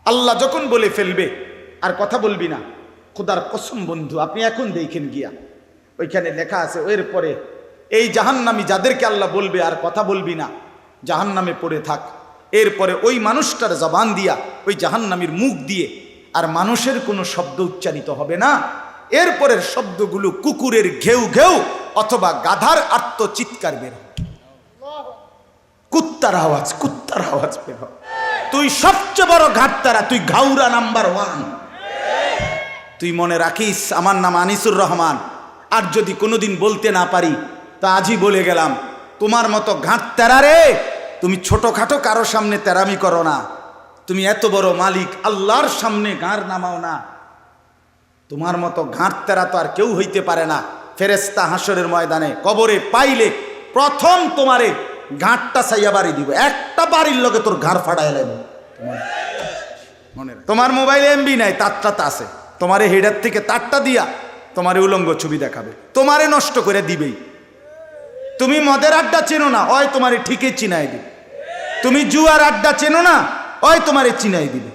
আল্লাহ যখন বলে ফেলবে আর কথা বলবি না, খোদার কসম বন্ধু আপনি এখন দেখেন গিয়া ওইখানে লেখা আছে এরপরে এই জাহান্নামী যাদেরকে আল্লাহ বলবে আর কথা বলবি না, জাহান্নামে পড়ে থাক, এরপরে ওই মানুষটার জবান দিয়া ওই জাহান্নামীর মুখ দিয়ে আর মানুষের কোনো শব্দ উচ্চারিত হবে না। এরপরের শব্দগুলো কুকুরের ঘেউ ঘেউ অথবা গাধার আর্তচিৎকার বের হবে, কুত্তার আওয়াজ বের হবে। তুই সবচেয়ে বড় ঘাটতারা, তুই ঘাউরা নাম্বার 1। তুই মনে রাখিস আমার নাম আনিসুর রহমান, আর যদি কোনোদিন বলতে না পারি তা আজই বলে গেলাম, তোমার মতো ঘাটতারা রে, তুমি ছোটখাটো কারো সামনে তেরামি করো না, তুমি এত বড় মালিক আল্লাহর সামনে গাঁর নামাও না। তোমার মতো ঘাটতারা তো আর কেউ হইতে পারে না। ফেরেশতা হাসরের ময়দানে কবরে পাইলে প্রথম তোমারে ঘাটটা চাইয়া বাড়ি দিব, একটা বাড়ির লগে তোর ঘাড় ফাড়াই লাগবে। তোমার মোবাইলে এমবি নাই, তারটা আছে, তোমারে হেডার থেকে তারটা দিয়া তোমারে উলঙ্গ ছবি দেখাবে, তোমারে নষ্ট করে দিবেই। তুমি মদের আড্ডা চেনো না, ওই তোমারে ঠিকই চিনাই দিবে। তুমি জুয়ার আড্ডা চেনো না, ওই তোমারে চিনাই দিবে।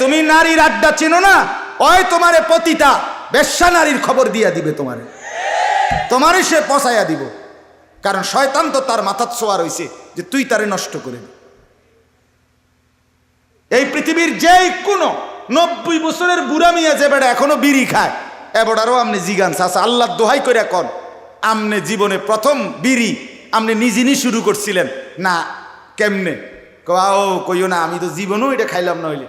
তুমি নারীর আড্ডা চেনো না, ওই তোমারে পতিতা বেশ্যা নারীর খবর দিয়া দিবে, তোমারে সে পচাইয়া দিব। কারণ শয়তান তো তার মাথার ছোঁয়া রয়েছে যে তুই তারে নষ্ট করে দিবি। এই পৃথিবীর যেই কোনো 90 বছরের বুড়া মিয়া যে বেড়া এখনো বিড়ি খায়, এবারও আমনে জিগান চাচা আল্লাহ দোহাই করে কন, আমনে জীবনে প্রথম বিড়ি আমনে নিজেই শুরু করছিলেন না? কেমনে কইও না, আমি তো জীবনও এটা খাইলাম না। হইলে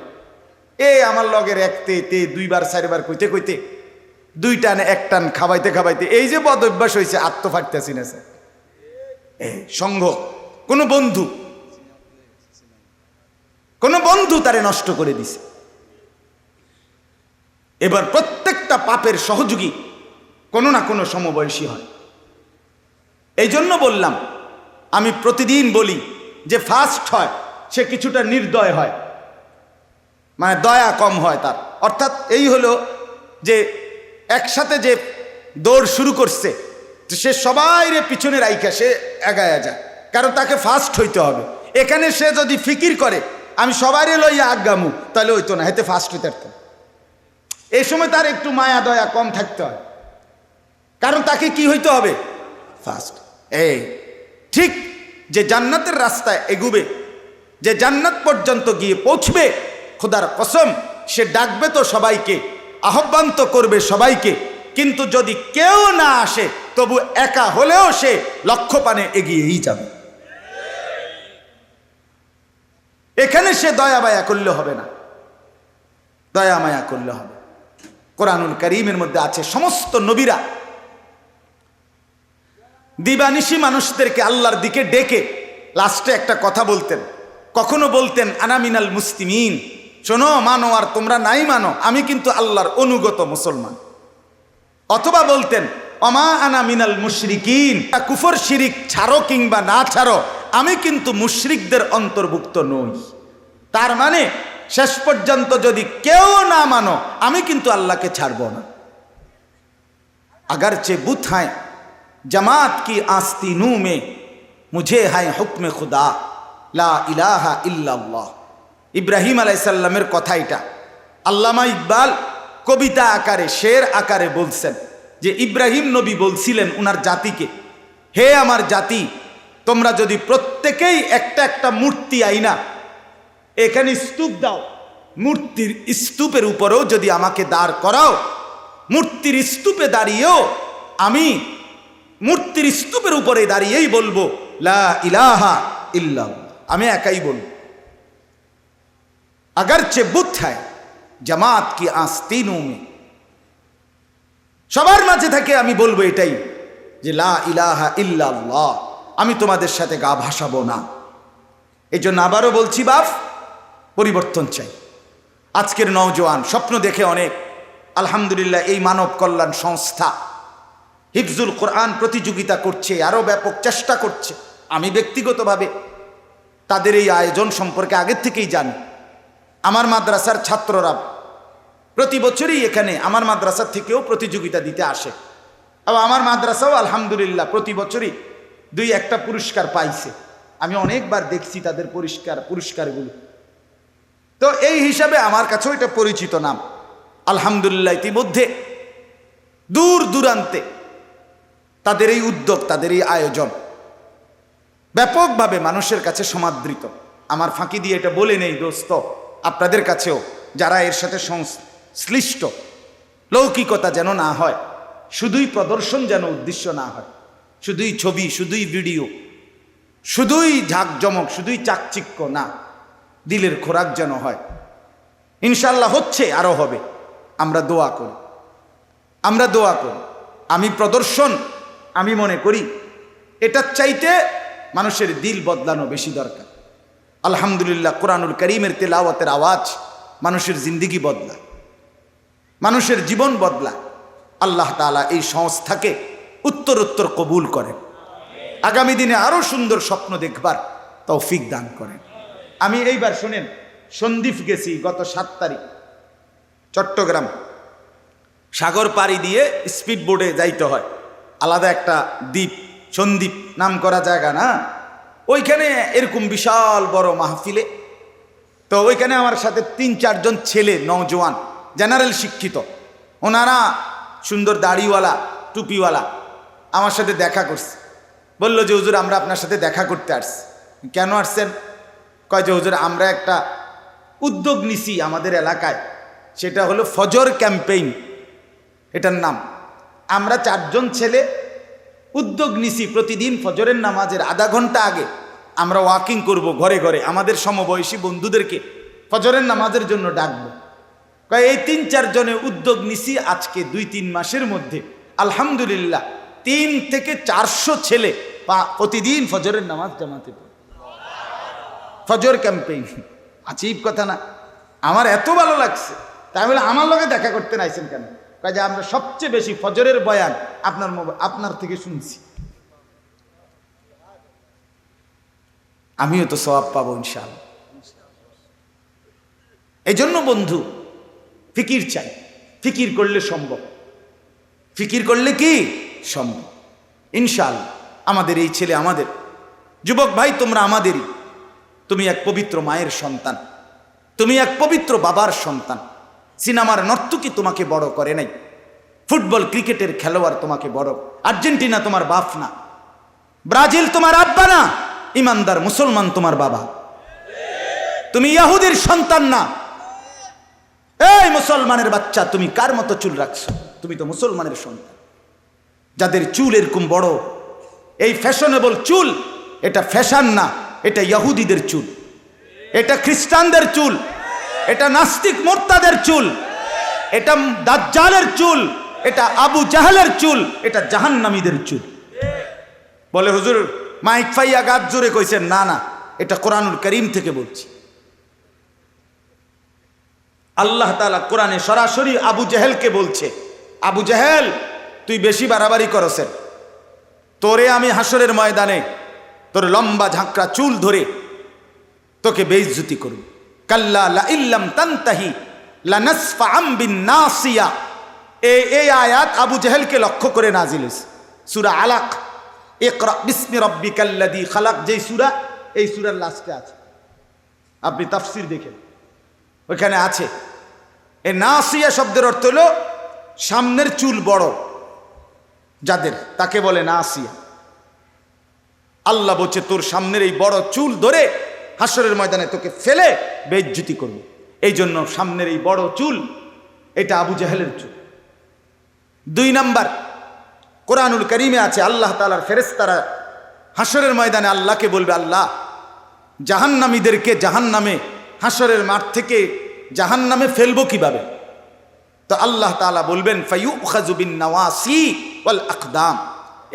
আমার লগের একতে 2বার 4বার কইতে কইতে 2 টান 1 টান খাওয়াইতে খাওয়াইতে এই যে বদ অভ্যাস হয়েছে, আত্মফাটতেছি না স্যার। সঙ্গ কোনো বন্ধু তারে নষ্ট করে দিছে। এবার প্রত্যেকটা পাপের সহযোগী কোনো না কোনো সমবয়সী হয়। এই জন্য বললাম, আমি প্রতিদিন বলি যে ফার্স্ট হয় সে কিছুটা নির্দয় হয়, মানে দয়া কম হয় তার। অর্থাৎ এই হলো যে একসাথে যে দৌড় শুরু করছে সে সবাই পিছনে রাইখা সে এগায়া যায়, কারণ তাকে ফার্স্ট হইতে হবে। এখানে সে যদি ফিকির করে আমি সবারই লইয়া আগামু, তাহলে হইতো না, হেতে ফার্স্ট হইতে পারত। এই সময় তার একটু মায়া দয়া কম থাকতে হয়, কারণ তাকে কি হইতে হবে? ফার্স্ট। ঠিক যে জান্নাতের রাস্তায় এগুবে, যে জান্নাত পর্যন্ত গিয়ে পৌঁছবে, খোদার কসম সে ডাকবে তো সবাইকে, আহ্বান তো করবে সবাইকে, কিন্তু যদি কেউ না আসে তবু একা হলেও সে লক্ষ্যপানে এগিয়েই যাবে। এখানে সে দয়া মায়া করলে হবে না, দয়া মায়া করলে হবে। কোরআনুল কারীমের মধ্যে আছে সমস্ত নবীরা দিবানিশি মানুষদেরকে আল্লাহর দিকে ডেকে লাস্টে একটা কথা বলতেন। কখনো বলতেন আনা মিনাল মুসলিমিন, শোনো মানো আর তোমরা নাই মানো, আমি কিন্তু আল্লাহর অনুগত মুসলমান। অথবা বলতেন অমা আনা মিনাল মুশরিকিন, কুফর শিরিক ছাড়ো কিংবা না ছাড়ো আমি কিন্তু মুশরিকদের অন্তর্ভুক্ত নই। তার মানে শেষ পর্যন্ত যদি কেউ না মানো আমি কিন্তু আল্লাহকে ছাড়ব না। अगरचे बुत हैं जमात की आस्तीनों में मुझे है हुक्म खुदा ला इलाहा इल्लल्लाह। ইব্রাহিম আলাইহিস সালামের কথা এটা আল্লামা ইকবাল কবিতা আকারে শের আকারে বলছেন যে ইব্রাহিম নবী বলছিলেন উনার জাতিকে, হে আমার জাতি, তোমরা যদি প্রত্যেকেই একটা একটা মূর্তি আইনা এখানে স্তূপ দাও, মূর্তির স্তূপের উপরেও যদি আমাকে দাঁড় করাও, মূর্তির স্তূপে দাঁড়িয়েও আমি মূর্তির স্তূপের উপরে দাঁড়িয়েই বলবো লা ইলাহা ইল্লাল্লাহ, আমি একাই বলবো। अगरचे बुत है जमात की आस्तीनों में, সবার মাঝে থেকে আমি বলবো এটাই যে লা ইলাহা ইল্লাল্লাহ, আমি তোমাদের সাথে গা ভাসাবো না। এই জন্য আবারও বলছি বাপ, পরিবর্তন চাই। আজকের নওজোয়ান স্বপ্ন দেখে অনেক, আলহামদুলিল্লাহ এই মানব কল্যাণ সংস্থা হিফজুল কোরআন প্রতিযোগিতা করছে, আরও ব্যাপক চেষ্টা করছে। আমি ব্যক্তিগতভাবে তাদের এই আয়োজন সম্পর্কে আগের থেকেই জানি। আমার মাদ্রাসার ছাত্ররা প্রতি বছরই এখানে আমার মাদ্রাসার থেকেও প্রতিযোগিতা দিতে আসে, এবং আমার মাদ্রাসাও আলহামদুলিল্লাহ প্রতি বছরই 2-1টা পুরস্কার পাইছে। আমি অনেকবার দেখছি তাদের পুরস্কারগুলো। তো এই হিসাবে আমার কাছেও এটা পরিচিত নাম। আলহামদুলিল্লাহ ইতিমধ্যে দূর দূরান্তে তাদের এই উদ্যোগ, তাদের এই আয়োজন ব্যাপকভাবে মানুষের কাছে সমাদৃত। আমার ফাঁকি দিয়ে এটা বলে নেই দোস্ত, আপনাদের কাছেও যারা এর সাথে সংশ্লিষ্ট, লৌকিকতা যেন না হয়, শুধুই প্রদর্শন যেন উদ্দেশ্য না হয়, শুধুই ছবি, শুধুই ভিডিও, শুধুই ঝাঁকজমক, শুধুই চাকচিক্য না, দিলের খোরাক যেন হয়। ইনশাল্লাহ হচ্ছে, আরো হবে। আমরা দোয়া করি, আমরা দোয়া করি। আমি প্রদর্শন, আমি মনে করি এটার চাইতে মানুষের দিল বদলানো বেশি দরকার। আলহামদুলিল্লাহ কোরআনুল কারীমের তেলাওয়াতের আওয়াজ মানুষের জিন্দিগি বদলায়, মানুষের জীবন বদলায়। আল্লাহ তাআলা এই সংস্থাকে উত্তরোত্তর কবুল করেন, আগামী দিনে আরো সুন্দর স্বপ্ন দেখবার তৌফিক দান করেন। আমি এইবার শোনেন, সন্দ্বীপ গেছি গত 7 তারিখ, চট্টগ্রাম। সাগর পাড়ি দিয়ে স্পিড বোটে যাইতে হয়, আলাদা একটা দ্বীপ, সন্দ্বীপ নাম করা জায়গা না, ওইখানে এরকম বিশাল বড় মাহফিলে। তো ওইখানে আমার সাথে 3-4 জন ছেলে, নওজোয়ান, জেনারেল শিক্ষিত, ওনারা সুন্দর দাড়িওয়ালা, টুপিওয়ালা, আমার সাথে দেখা করছে। বলল যে হুজুর আমরা আপনার সাথে দেখা করতে আসছি। কেন আসছেন? কয় যে হুজুর আমরা একটা উদ্যোগ নিছি আমাদের এলাকায়, সেটা হলো ফজর ক্যাম্পেইন, এটার নাম। আমরা 4 জন ছেলে উদ্যোগ নিছি, প্রতিদিন ফজরের নামাজের আধা ঘন্টা আগে আমরা ওয়াকিং করব, ঘরে ঘরে আমাদের সমবয়সী বন্ধুদেরকে ফজরের নামাজের জন্য ডাকবো। এই 3-4 জনে উদ্যোগ নিছি। আজকে 2-3 মাসের মধ্যে আলহামদুলিল্লাহ 3 থেকে 400 ছেলে প্রতিদিন ফজরের নামাজ জামাতে পড়ে। ফজর ক্যাম্পেইন, আজীব কথা না? আমার এত ভালো লাগছে। তাই বলে আমার লগে দেখা করতে নাইছেন কেন? কাজে আমরা সবচেয়ে বেশি ফজরের বয়ান আপনার থেকে শুনছি, আমিও তো সওয়াব পাবো ইনশাআল্লাহ। এই জন্য বন্ধু, ফিকির চাই। ফিকির করলে সম্ভব, ফিকির করলে কি সম্ভব ইনশাআল্লাহ। আমাদের এই ছেলে, আমাদের যুবক ভাই, তোমরা আমাদেরই। তুমি এক পবিত্র মায়ের সন্তান, তুমি এক পবিত্র বাবার সন্তান। সিনেমার নর্তকী তোমাকে বড় করে নাই, ফুটবল ক্রিকেটের খেলোয়াড় তোমাকে বড়, আর্জেন্টিনা তোমার বাপ না, ব্রাজিল তোমার আব্বা না, ইমানদার মুসলমান তোমার বাবা। তুমি ইহুদির সন্তান না। এই মুসলমানের বাচ্চা, তুমি কার মতো চুল রাখছো? তুমি তো মুসলমানের সন্তান। যাদের চুল এরকম বড়, এই ফ্যাশনেবল চুল, এটা ফ্যাশন না, এটা ইহুদিদের চুল, এটা খ্রিস্টানদের চুল, এটা নাস্তিক মোর্তাদের চুল, এটা দাজ্জালের চুল, এটা আবু জাহেলের চুল, এটা জাহান্নামীদের চুল। বলে হুজুর মাইক ফাইয়া গাছ জোরে কইছেন। না না, এটা কোরআনুল কারীম থেকে বলছি। আল্লাহ তাআলা কোরআনে সরাসরি আবু জাহেলকে বলছে, আবু জাহেল তুই বেশি বাড়াবাড়ি করছেন, তোরে আমি হাসরের ময়দানে তোর লম্বা ঝাঁকড়া চুল ধরে তোকে বেইজ্জতি করব। কাল্লা লা ইল্লাম তানতাহি লানাসফাআম বিন নাসিয়া। এই আয়াত আবু জাহেলকে লক্ষ্য করে নাজিল হয়েছে। সূরা আলাক, ইকরা বিসমি রাব্বিকাল্লাযী খালাক, যেই সূরা, এই সূরার লাস্টে আছে। আপনি তাফসীর দেখেন, ওখানে আছে। এই নাসিয়া শব্দের অর্থ হলো সামনের চুল বড় যাদের, তাকে বলে নাসিয়া। আল্লাহ বলছে তোর সামনের এই বড় চুল ধরে হাসরের ময়দানে তোকে ফেলে বেইজ্জতি করব। এই জন্য সামনের এই বড় চুল, এটা আবু জাহেলের চুল। 2 নাম্বার, কোরআনুল কারীমে আছে আল্লাহ তাআলার ফেরেশতারা হাসরের ময়দানে আল্লাহকে বলবে, আল্লাহ জাহান্নামীদেরকে জাহান্নামে, হাসরের মাঠ থেকে জাহান্নামে ফেলবো কিভাবে? তো আল্লাহ তাআলা বলবেন ফায়ুখাযু বিন নাওয়াসি ওয়াল আকদাম।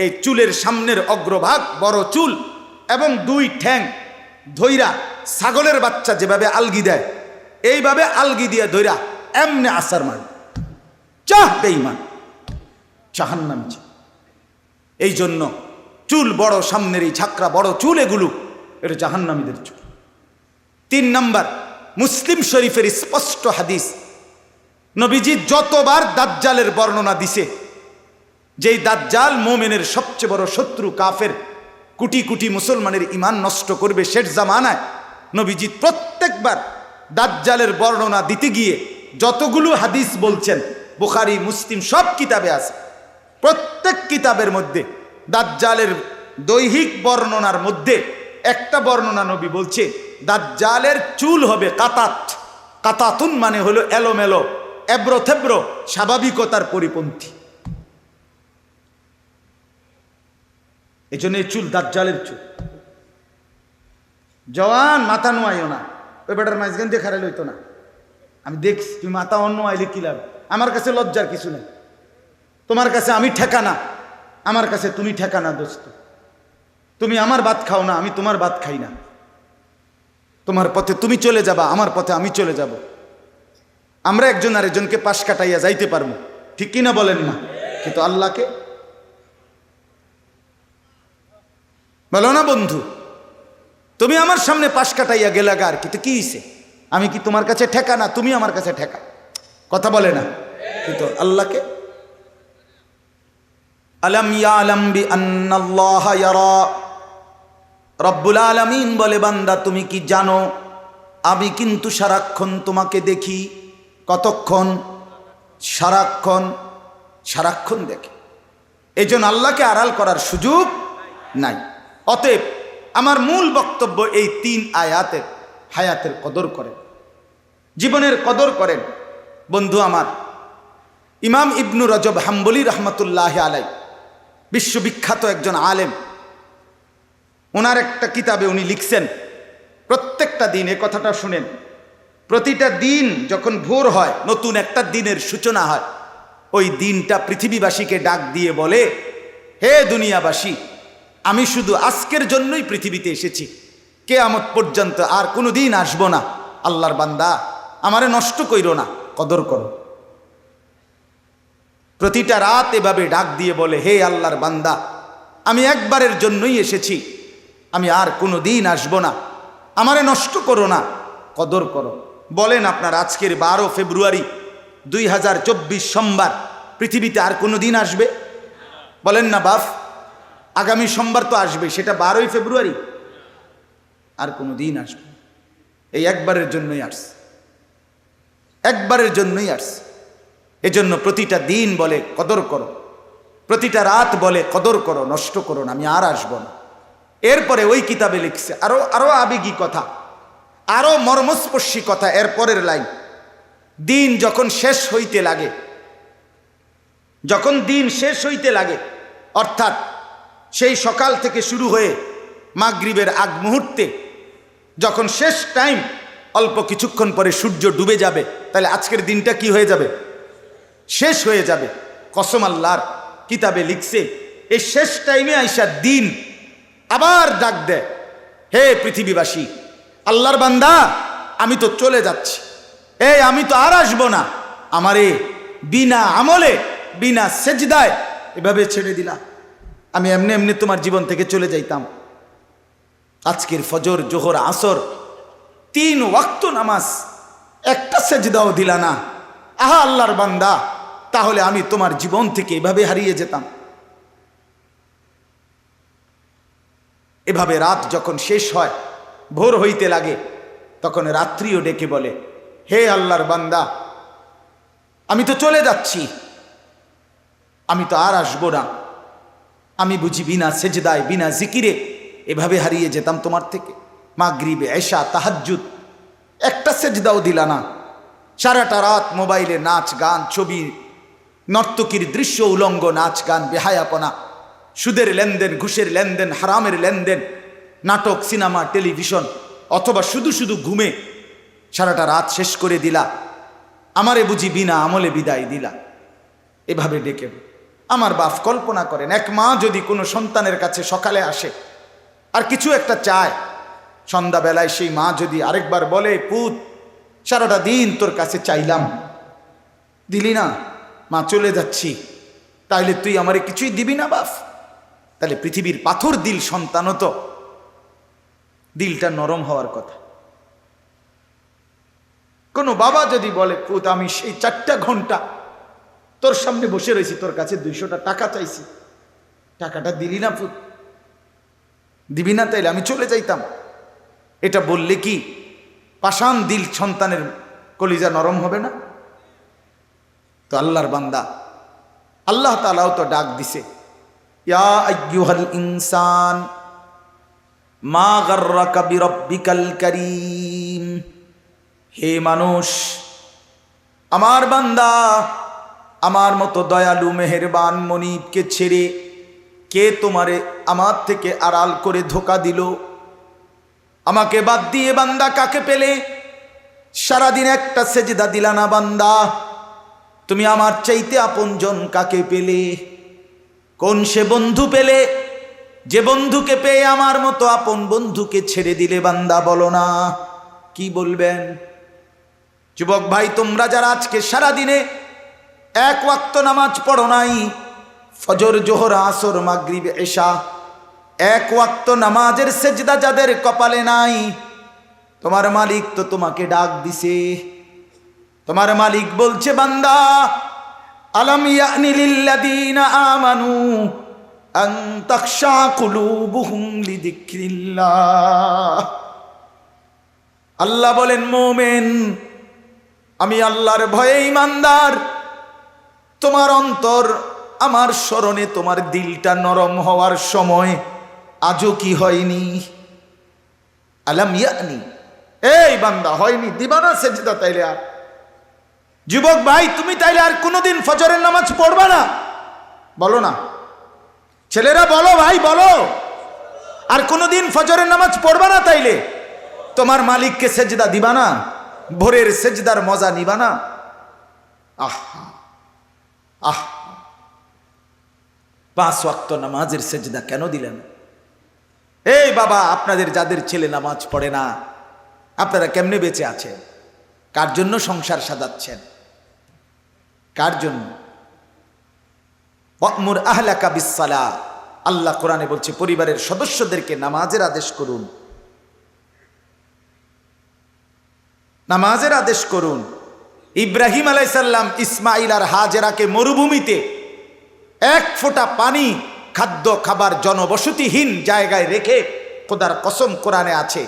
এই চুলের সামনের অগ্রভাগ বড় চুল এবং 2 ঠ্যাং ধইরা, ছাগলের বাচ্চা যেভাবে আলগি দেয় এইভাবে আলগি দিয়ে ধইরা এমনে আসার মার চাহ বেঈমান জাহান্নামী। এই জন্য চুল বড়, সামনের এই ঝাঁকড়া বড় চুল, এগুলো এটা জাহান্নামীদের চুল। 3 নাম্বার, মুসলিম শরীফের স্পষ্ট হাদিস, নবীজি যতবার দাজ্জালের বর্ণনা দিছে, যেই দাজ্জাল মোমেনের সবচেয়ে বড় শত্রু, কাফের, কোটি কোটি মুসলমানের ঈমান নষ্ট করবে শেষ জামানায়, নবীজি প্রত্যেকবার দাজ্জালের বর্ণনা দিতে গিয়ে যতগুলো হাদিস বলছেন, বুখারী মুসলিম সব কিতাবে আছে, প্রত্যেক কিতাবের মধ্যে দাজ্জালের দৈহিক বর্ণনার মধ্যে একটা বর্ণনা নবী বলছে দাজ্জালের চুল হবে কাতাত। কাতাতুন মানে হলো এলোমেলো, এব্রো থেব্রো, স্বাভাবিকতার পরিপন্থী। এই জন্য এই চুল দাজ্জালের চুল। জওয়ান মাথা নোয়াইও না, ওই বেটার মাঝখান দিয়ে খারাই লইতো না। আমি দেখছি তুই মাথা অন্য আইলে কি লাভ? আমার কাছে লজ্জার কিছু নেই। তোমার কাছে আমি ঠেকানা, আমার কাছে তুমি ঠেকানা দোস্ত। তুমি আমার ভাত খাও না, আমি তোমার ভাত খাই না। তোমার পথে তুমি চলে যাবা, আমার পথে আমি চলে যাব। আমরা একজন আরেকজনকে পাশ কাটাইয়া যাইতে পারবো, ঠিক কিনা বলেন না? কিন্তু আল্লাহকে বলো না বন্ধু, তুমি আমার সামনে পাশ কাটাইয়া গেলাগার, কিন্তু কি হইছে? আমি কি তোমার কাছে ঠেকা না? তুমি আমার কাছে ঠেকা, কথা বলে না? কিন্তু আল্লাহকে আলাম ইয়ালাম বিআন্নাল্লাহা ইয়ারা, রব্বুল আলামিন বলে বান্দা তুমি কি জানো আমি কিন্তু সারাক্ষণ তোমাকে দেখি। কতক্ষণ? সারাক্ষণ। সারাক্ষণ দেখি। এই জন্য আল্লাহকে আড়াল করার সুযোগ নাই। অতএব আমার মূল বক্তব্য এই 3 আয়াতের, হায়াতের কদর করেন, জীবনের কদর করেন। বন্ধু আমার, ইমাম ইবনু রজব হাম্বলি রহমতুল্লাহ আলাই, বিশ্ববিখ্যাত একজন আলেম, ওনার একটা কিতাবে উনি লিখছেন প্রত্যেকটা দিন, এ কথাটা শুনেন, প্রতিটা দিন যখন ভোর হয়, নতুন একটা দিনের সূচনা হয়, ওই দিনটা পৃথিবীবাসীকে ডাক দিয়ে বলে, হে দুনিয়াবাসী, আমি শুধু আজকের জন্যই পৃথিবীতে এসেছি, কিয়ামত পর্যন্ত আর কোনো দিন আসবো না। আল্লাহর বান্দা, আমারে নষ্ট কইরো না, কদর করো। প্রতিটা রাত এভাবে ডাক দিয়ে বলে, হে আল্লাহর বান্দা, আমি একবারের জন্যই এসেছি, আমি আর কোনো দিন আসবো না, আমারে নষ্ট করো না, কদর করো। বলেন আপনার আজকের 12 ফেব্রুয়ারি 2024 সোমবার পৃথিবীতে আর কোনো দিন আসবে? বলেন না বাপ, আগামী সোমবার তো আসবে, সেটা 12ই ফেব্রুয়ারি, আর কোনো দিন আসবে? এই একবারের জন্যই আসছে, একবারের জন্যই আসছে। এজন্য প্রতিটা দিন বলে কদর করো, প্রতিটা রাত বলে কদর করো, নষ্ট করো না, আমি আর আসবো না। এরপরে ওই কিতাবে লিখছে আরো আবেগী কথা, আরো মর্মস্পর্শী কথা। এরপরের লাইন, দিন যখন শেষ হইতে লাগে, যখন দিন শেষ হইতে লাগে, অর্থাৎ সেই সকাল থেকে শুরু হয়ে মাগরিবের আগ মুহূর্তে যখন শেষ টাইম, অল্প কিছুক্ষণ পরে সূর্য ডুবে যাবে, তাহলে আজকের দিনটা কি হয়ে যাবে? শেষ হয়ে যাবে। কসম আল্লাহর, কিতাবে লিখছে এই শেষ টাইমে আইসা দিন আবার ডাক দেয়, হে পৃথিবীবাসী, আল্লাহর বান্দা, আমি তো চলে যাচ্ছি, এই আমি তো আর আসবো না, আমারে বিনা আমলে বিনা সেজদায় এভাবে ছেড়ে দিলা, আমি এমনি এমনি তোমার জীবন থেকে চলে যাইতাম। আজকের ফজর, জোহর, আসর 3 ওয়াক্ত নামাজ, একটা সেজদাও দিলা না। আহা আল্লাহর বান্দা, তাহলে আমি তোমার জীবন থেকে এভাবে হারিয়ে যেতাম। এভাবে রাত যখন শেষ হয়, ভোর হইতে লাগে, তখন রাত্রিও ডেকে বলে, হে আল্লাহর বান্দা, আমি তো চলে যাচ্ছি, আমি তো আর আসবো না, আমি বুঝি বিনা সেজদায় বিনা জিকিরে এভাবে হারিয়ে যেতাম তোমার থেকে। মাগরিবে, এশা, তাহাজ্জুদ একটা সেজদাও দিলা না। সারাটা রাত মোবাইলে নাচ গান, ছবি, নর্তকীর দৃশ্য, উলঙ্গ নাচ গান, বেহায়াপনা, সুদের লেনদেন, ঘুষের লেনদেন, হারামের লেনদেন, নাটক, সিনেমা, টেলিভিশন, অথবা শুধু শুধু ঘুমে সারাটা রাত শেষ করে দিলা। আমারে বুঝি বিনা আমলে বিদায় দিলা। এভাবে ডেকে আমার বাপ, কল্পনা করেন, এক মা যদি কোনো সন্তানের কাছে সকালে আসে আর কিছু একটা চায়, সন্ধ্যাবেলায় সেই মা যদি আরেকবার বলে, পুত, সারাটা দিন তোর কাছে চাইলাম, দিলি না, মা চলে যাচ্ছি, তাইলে তুই আমারে কিছুই দিবি না বাপ? তাহলে পৃথিবীর পাথর দিল সন্তানও তো দিলটা নরম হওয়ার কথা। কোনো বাবা যদি বলে, পুত, আমি সেই 4টা ঘন্টা তোর সামনে বসে রয়েছি, তোর কাছে 200টা টাকা চাইছি, টাকাটা দিলি না পুত? দিবি না, তাইলে আমি চলে যাইতাম। এটা বললে কি পাষাণ দিল সন্তানের কলিজা নরম হবে না? তো আল্লাহর বান্দা, আল্লাহ তাআলাও তো ডাক দিছে, ইয়া আইয়ুহাল ইনসান মা গাররাকা বিরাব্বিকাল কারীম। হে মানুষ, আমার বান্দা, আমার মতো দয়ালু মেহেরবান মনিবকে ছেড়ে কে তোমারে আমার থেকে আড়াল করে ধোঁকা দিল? আমাকে বাদ দিয়ে বান্দা কাকে পেলে? সারাদিন একটা সেজদা দিলা না বান্দা, তুমি আমার চাইতে আপনজন কাকে পেলে? কোন সে বন্ধু পেলে যে বন্ধুকে পেয়ে আমার মতো আপন বন্ধুকে ছেড়ে দিলে বান্দা? বলো না, কি বলবেন? যুবক ভাই, তোমরা যারা আজকে সারাদিনে এক ওয়াক্ত নামাজ পড়ো নাই, ফজর জোহর আসর মাগরিব এশা, এক ওয়াক্ত নামাজের সেজদা যাদের কপালে নাই, তোমার মালিক তো তোমাকে ডাক দিছে। তোমার মালিক বলছে, বান্দা, আলাম ইয়ানি লিল্লাযীনা আমানু আন তাখশা কুলুবুহুম লিযিকরিল্লাহ। আল্লাহ বলেন, মোমেন, আমি আল্লাহর ভয়ে ঈমানদার, তোমার অন্তর আমার স্মরণে, তোমার দিলটা নরম হওয়ার সময় আজও কি হয়নি? আলাম ইয়ানি, এই বান্দা, হয়নি? দিবা না সেজদা তাইলে? আর যুবক ভাই, তুমি তাইলে আর কোনোদিন ফজরের নামাজ পড়বা না? বলো না ছেলেরা, বলো ভাই, বলো। আর কোনোদিন ফজরের নামাজ পড়বা না তাইলে? তোমার মালিককে সেজদা দিবা না? ভোরের সেজদার মজা নিবা না? আহ আহ, 5 ওয়াক্ত নামাজের সেজদা কেন দিলেন? এই বাবা, আপনাদের যাদের ছেলে নামাজ পড়ে না, আপনারা কেমনে বেঁচে আছেন? কার জন্য সংসার সাজাচ্ছেন? কার জন্য? ওয়া'মুর আহলাকা বিস-সালাহ, আল্লাহ কোরআনে বলছে পরিবারের সদস্যদেরকে নামাজের আদেশ করুন, নামাজের আদেশ করুন। ইব্রাহিম আলাইহিস সালাম ইসমাইল আর হাজেরাকে মরুভূমিতে এক ফোঁটা পানি, খাদ্য খাবার জনবসতিহীন জায়গায় রেখে, খোদার কসম কোরআনে আছে,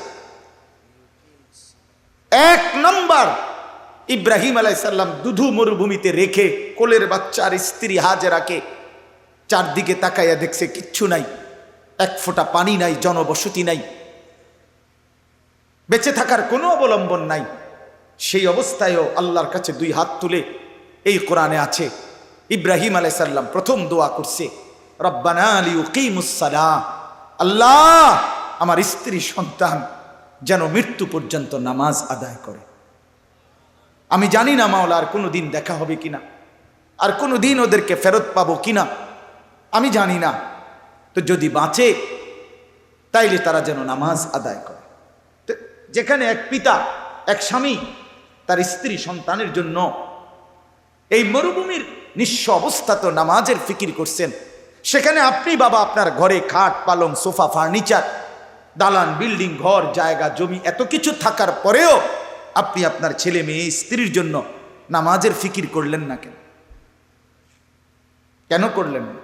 1 নম্বর ইব্রাহিম আলাইহিস সালাম দুধু মরুভূমিতে রেখে কোলের বাচ্চার স্ত্রী হাজেরাকে চারদিকে তাকাইয়া দেখছে কিচ্ছু নাই, 1 ফোঁটা পানি নাই, জনবসতি নাই, বেঁচে থাকার কোনো অবলম্বন নাই। সেই অবস্থায়ও আল্লাহর কাছে 2 হাত তুলে, এই কোরআনে আছে, ইব্রাহিম আলাইহিস সালাম প্রথম দোয়া করছে, রব্বানা লিয়ুকিমুস সালাহ, আল্লাহ, আমার স্ত্রী সন্তান যেন মৃত্যু পর্যন্ত নামাজ আদায় করে। আমি জানি না মাওলা আর কোনো দিন দেখা হবে কিনা, আর কোনো দিন ওদেরকে ফেরত পাবো কিনা, আমি জানি না। তো যদি বাঁচে তাইলে তারা যেন নামাজ আদায় করে। যেখানে এক পিতা, এক স্বামী তার স্ত্রী সন্তানের জন্য এই মরুভূমির নিঃস্ব অবস্থা তো নামাজের ফিকির করছেন, সেখানে আপনি বাবা আপনার ঘরে খাট পালং সোফা ফার্নিচার দালান বিল্ডিং ঘর জায়গা জমি এত কিছু থাকার পরেও আপনি আপনার ছেলে মেয়ে স্ত্রীর জন্য নামাজের ফিকির করলেন না কেন? কেন করলেন না?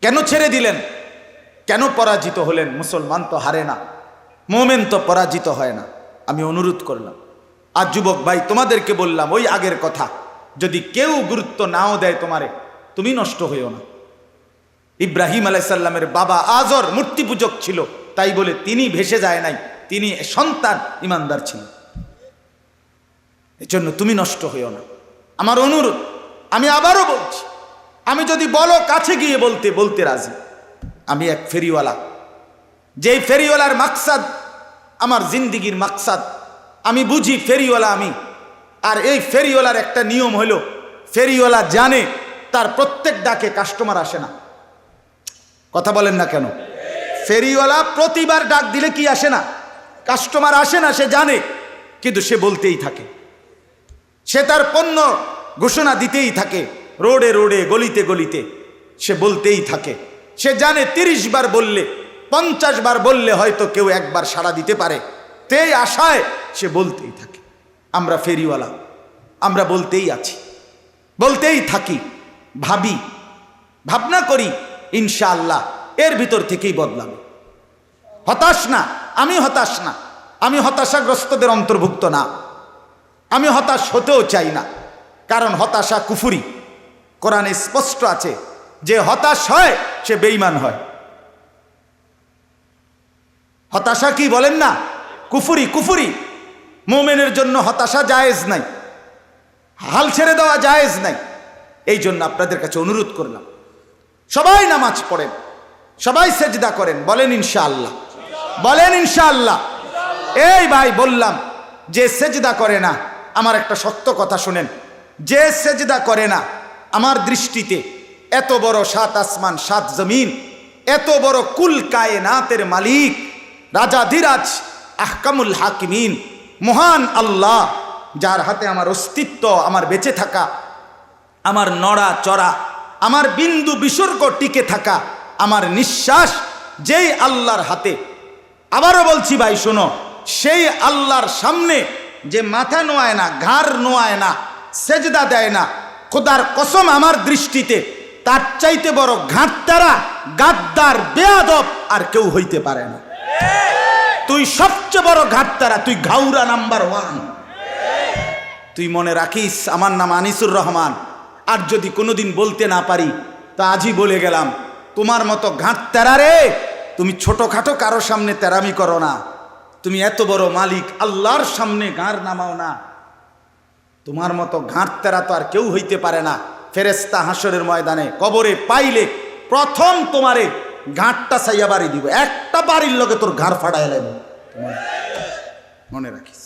কেন ছেড়ে দিলেন? কেন পরাজিত হলেন? মুসলমান তো হারে না, মোমেন তো পরাজিত হয় না। আমি অনুরোধ করলাম, আর যুবক ভাই তোমাদেরকে বললাম ওই আগের কথা, যদি কেউ গুরুত্ব নাও দেয় তোমারে, তুমি নষ্ট হইও না। ইব্রাহিম আলাইহিস সালামের বাবা আজর মূর্তি পূজক ছিল, তাই বলে তিনি ভেসে যায় নাই, তিনি সন্তান ইমানদার ছিল। এজন্য তুমি নষ্ট হইও না, আমার অনুরোধ। আমি আবারও বলছি, আমি যদি বলো কাছে গিয়ে বলতে বলতে রাজি। আমি এক ফেরিওয়ালা, যেই ফেরিওয়ালার মাকসাদ আমার জিন্দিগির মাকসাদ, আমি বুঝি ফেরিওয়ালা আমি। আর এই ফেরিওয়ালার একটা নিয়ম হলো, ফেরিওয়ালা জানে তার প্রত্যেক ডাকে কাস্টমার আসে না। কথা বলেন না কেন? ফেরিওয়ালা প্রতিবার ডাক দিলে কি আসে না? কাস্টমার আসে না, সে জানে, কিন্তু সে বলতেই থাকে, সে তার পণ্য ঘোষণা দিতেই থাকে, রোডে রোডে গলিতে গলিতে সে বলতেই থাকে। সে জানে 30 বার বললে 50 বার বললে হয়তো কেউ একবার সাড়া দিতে পারে, তেই আশায় সে বলতেই থাকে। আমরা ফেরিওয়ালা, আমরা বলতেই আছি, বলতেই থাকি, ভাবি, ভাবনা করি, ইনশাআল্লাহ এর ভিতর থেকেই বদলাবে। হতাশ না, আমি হতাশ না, আমি হতাশাগ্রস্তদের অন্তর্ভুক্ত না, আমি হতাশ হতেও চাই না, কারণ হতাশা কুফরি। কোরআনে স্পষ্ট আছে যে হতাশ হয় সে বেঈমান হয়। হতাশা কি বলেন না? কুফরি, কুফরি। মুমিনের জন্য হতাশা জায়েজ নাই, হাল ছেড়ে দেওয়া জায়েজ নাই। এই জন্য আপনাদের কাছে অনুরোধ করলাম, সবাই নামাজ পড়েন, সবাই সেজদা করেন, বলেন ইনশাআল্লাহ, বলেন ইনশাআল্লাহ। এই ভাই বললাম যে সেজদা করে না, আমার একটা শক্ত কথা শুনেন, যে সেজদা করে না আমার দৃষ্টিতে এত বড় 7 আসমান 7 জমিন, এত বড় কুল কায়নাতের মালিক, রাজাধিরাজ, আহকামুল হাকিমিন, মহান আল্লাহ, যার হাতে আমার অস্তিত্ব, আমার বেঁচে থাকা, আমার নড়া চড়া, আমার বিন্দু বিসর্গ টিকে থাকা, আমার নিঃশ্বাস যেই আল্লাহর হাতে, আবারও বলছি ভাই শোনো, সেই আল্লাহর সামনে যে মাথা নোয়ায় না, ঘাড় নোয়ায় না, সেজদা দেয় না, খোদার কসম আমার দৃষ্টিতে তার চাইতে বড় ঘাটতারা, গাদ্দার, বেয়াদব আর কেউ হইতে পারে না। তুই সবচেয়ে বড় ঘাটতারা, তুই ঘাউরা নাম্বার 1। তুই মনে রাখিস আমার নাম আনিসুর রহমান, আর যদি কোনোদিন বলতে না পারি তা আজই বলে গেলাম, তোমার মতো ঘাটতারা রে, তুমি ছোটখাটো কারো সামনে তেরামি করো না, তুমি এত বড় মালিক আল্লাহর সামনে ঘাড় নামাও না। তোমার মতো ঘাটতারা তো আর কেউ হইতে পারে না। ফেরেশতা হাসরের ময়দানে কবরে পাইলে প্রথম তোমারে ঘাটটা চাইয়া বাড়ি দিব, একটা বাড়ির লগে তোর ঘাড় ফাড়াই লাইব। মনে রাখিস,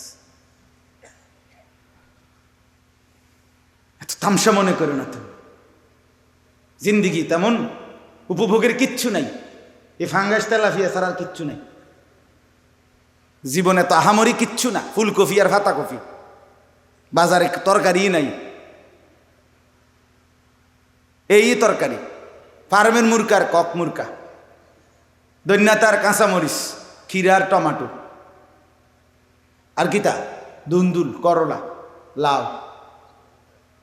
এত তামসা মনে করে না তুমি। জিন্দিগি তেমন উপভোগের কিচ্ছু নাই, এই ফাঙ্গাস তেলাফিয়া ছাড়া আর কিচ্ছু নাই জীবনে। তো আহামরি কিচ্ছু না, ফুলকপি আর ফাতা কপি, বাজারে তরকারি নাই, এই তরকারি, ফার্মের মুরকার কক মুরকা, দৈন্যাতার কাঁচামরিচ, ক্ষীরার টমাটো, আর কিতা দুন্দুল, করলা, লাউ,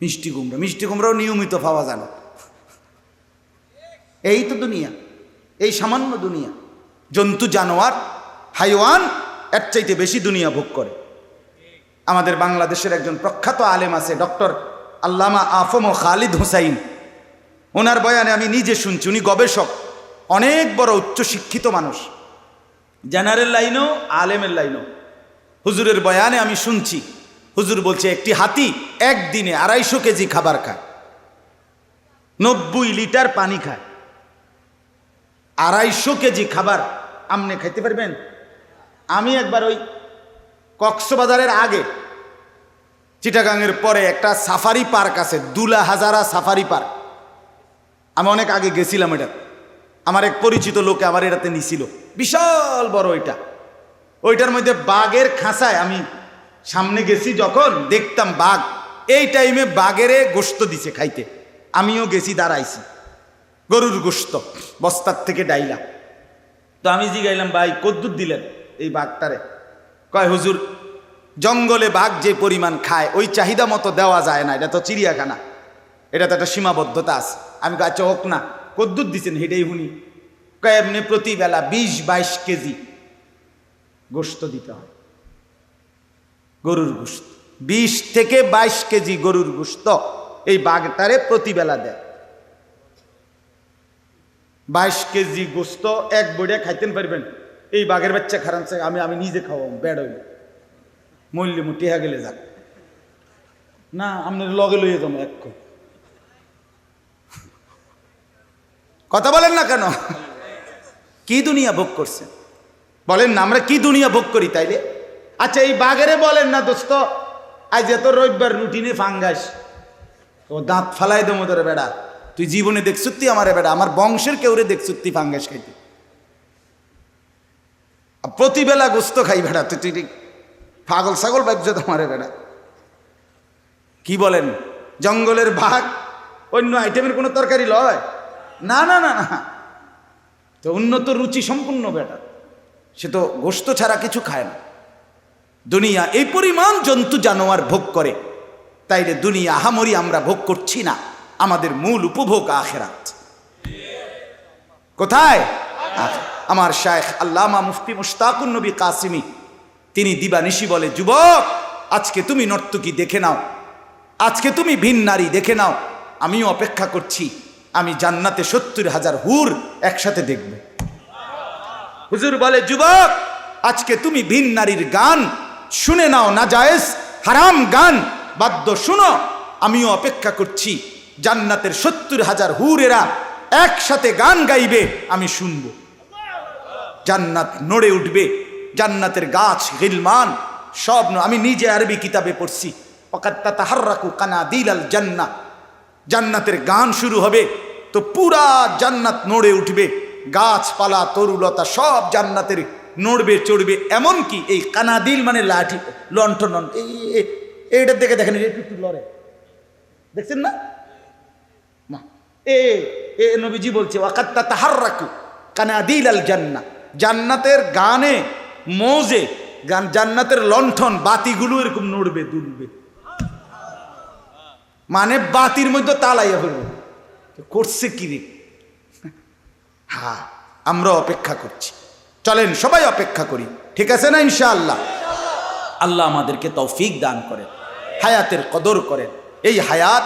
মিষ্টি কুমড়া। মিষ্টি কুমড়াও নিয়মিত পাওয়া যায় না। এই তো দুনিয়া, এই সামান্য দুনিয়া। জন্তু জানোয়ার হাইওয়ান এর চাইতে বেশি দুনিয়া ভোগ করে। আমাদের বাংলাদেশের একজন প্রখ্যাত আলেম আছে, ডক্টর আল্লামা আফম খালিদ হুসাইন। ওনার বয়ানে আমি নিজে শুনছি, উনি গবেষক, অনেক বড় উচ্চশিক্ষিত মানুষ, জেনারেল লাইনও আলেমের লাইনও। হুজুরের বয়ানে আমি শুনছি, হুজুর বলছে একটি হাতি একদিনে 250 কেজি খাবার খায়, 90 লিটার পানি খায়। 250 কেজি খাবার আপনি খাইতে পারবেন? আমি একবার ওই কক্সবাজারের আগে, চিটাগাংয়ের পরে একটা সাফারি পার্ক আছে, দুলা হাজারা সাফারি পার্ক, আমি অনেক আগে গেছিলাম। এটা আমার এক পরিচিত লোকে আমার এটাতে নিছিল, বিশাল বড় এটা। ওইটার মধ্যে বাঘের খাঁচায় আমি সামনে গেছি, যখন দেখতাম বাঘ, এই টাইমে বাঘেরে গোশত দিছে খাইতে। আমিও গেছি, দাঁড়াইছি, গরুর গোশত বস্তার থেকে ডাইলা। তো আমি জিগাইলাম, ভাই কদ্দুর দিলেন এই বাঘটারে? কয় হুজুর, জঙ্গলে বাঘ যে পরিমাণ খায় ওই চাহিদা মতো দেওয়া যায় না, এটা তো চিড়িয়াখানা, এটা তো একটা সীমাবদ্ধতা আছে। আমি আচ্ছা হোক না, কদ্দুর দিচ্ছেন হেঁটেই হুনি? কয় এমনি প্রতিবেলা 20-22 কেজি গোশত দিতে হয়, গরুর গোশত 20 থেকে 22 কেজি গরুর গোশত এই বাঘটারে প্রতিবেলা দেয়। 22 কেজি গোশত এক বইটা খাইতেন পারবেন? এই বাঘের বাচ্চা খারাপ, আমি নিজে খাওয়াবো, বেড হইল মূল্যে টেহা গেলে যাক না, আপনার লগে লইয়ে যাবো এক। কথা বলেন না কেন? কি দুনিয়া ভোগ করছে বলেন না, আমরা কি দুনিয়া ভোগ করি তাইলে? আচ্ছা এই বাঘেরে বলেন না, দোস্ত আজ এত রবিবার রুটিনে ফাঙ্গাস, ও দাঁত ফালাই দেবো তোরে বেড়া, তুই জীবনে দেখছুত্তি আমারে বেড়া, আমার বংশের কেউরে দেখছুত্তি ফাঙ্গাস খাইতে, প্রতিবেলা গোস্ত খাই বেড়া, তুই পাগল ছাগল বাচ্চা তোমারে বেড়া। কি বলেন? জঙ্গলের বাঘ অন্য আইটেমের কোনো তরকারি লয় না, না না না, তো উন্নত রুচি সম্পূর্ণ বেটা, সে তো গোস্ত ছাড়া কিছু খায় না। দুনিয়া এই পরিমাণ জন্তু জানোয়ার ভোগ করে, তাইলে দুনিয়া আহামরি আমরা ভোগ করছি না, আমাদের মূল উপভোগ আখিরাত। কোথায়? আমার শায়েখ আল্লামা মুফতি মুশতাকুন নবী কাসিমি তিনি দিবানিশি বলে, যুবক আজকে তুমি নর্তকী দেখে নাও, আজকে তুমি ভিন নারী দেখে নাও, আমিও অপেক্ষা করছি, আমি জান্নাতে 70,000 হুর একসাথে দেখব। হুজুর বলে, যুবক আজকে তুমি ভিন নারীর গান শুনে নাও, নাজায়েজ হারাম গান বাদ্য শুনো, আমিও অপেক্ষা করছি, জান্নাতের 70,000 হুরেরা একসাথে গান গাইবে, আমি শুনব। জান্নাত নড়ে উঠবে, জান্নাতের গাছ গিলমান সব। আমি নিজে আরবি কিতাবে পড়ছি, ওয়াকাত তাতাহাররাকু কানাদিলাল জান্নাহ, জান্নাতের গান শুরু হবে তো পুরা জান্নাত নড়ে উঠবে, গাছপালা তরুলতা সব জান্নাতের নড়বে চড়বে। এমনকি এই কানাদিল মানে লাঠি, লণ্ঠন, এইটার দেখে দেখেন একটু লড়ে, দেখছেন না? এ নবীজি বলছে, ওয়াকাত তাতাহাররাকু কানাদিলাল জান্নাহ, জান্নাতের গানে মৌজে জান্নাতের লণ্ঠন বাতিগুলো এরকম নড়বে দুলবে, মানে বাতির মধ্যে তালাইয়া ফেলবে। করছে কি রে? হ্যাঁ, আমরা অপেক্ষা করছি, চলেন সবাই অপেক্ষা করি, ঠিক আছে না? ইনশাআল্লাহ আল্লাহ আমাদেরকে তৌফিক দান করেন, হায়াতের কদর করেন। এই হায়াত,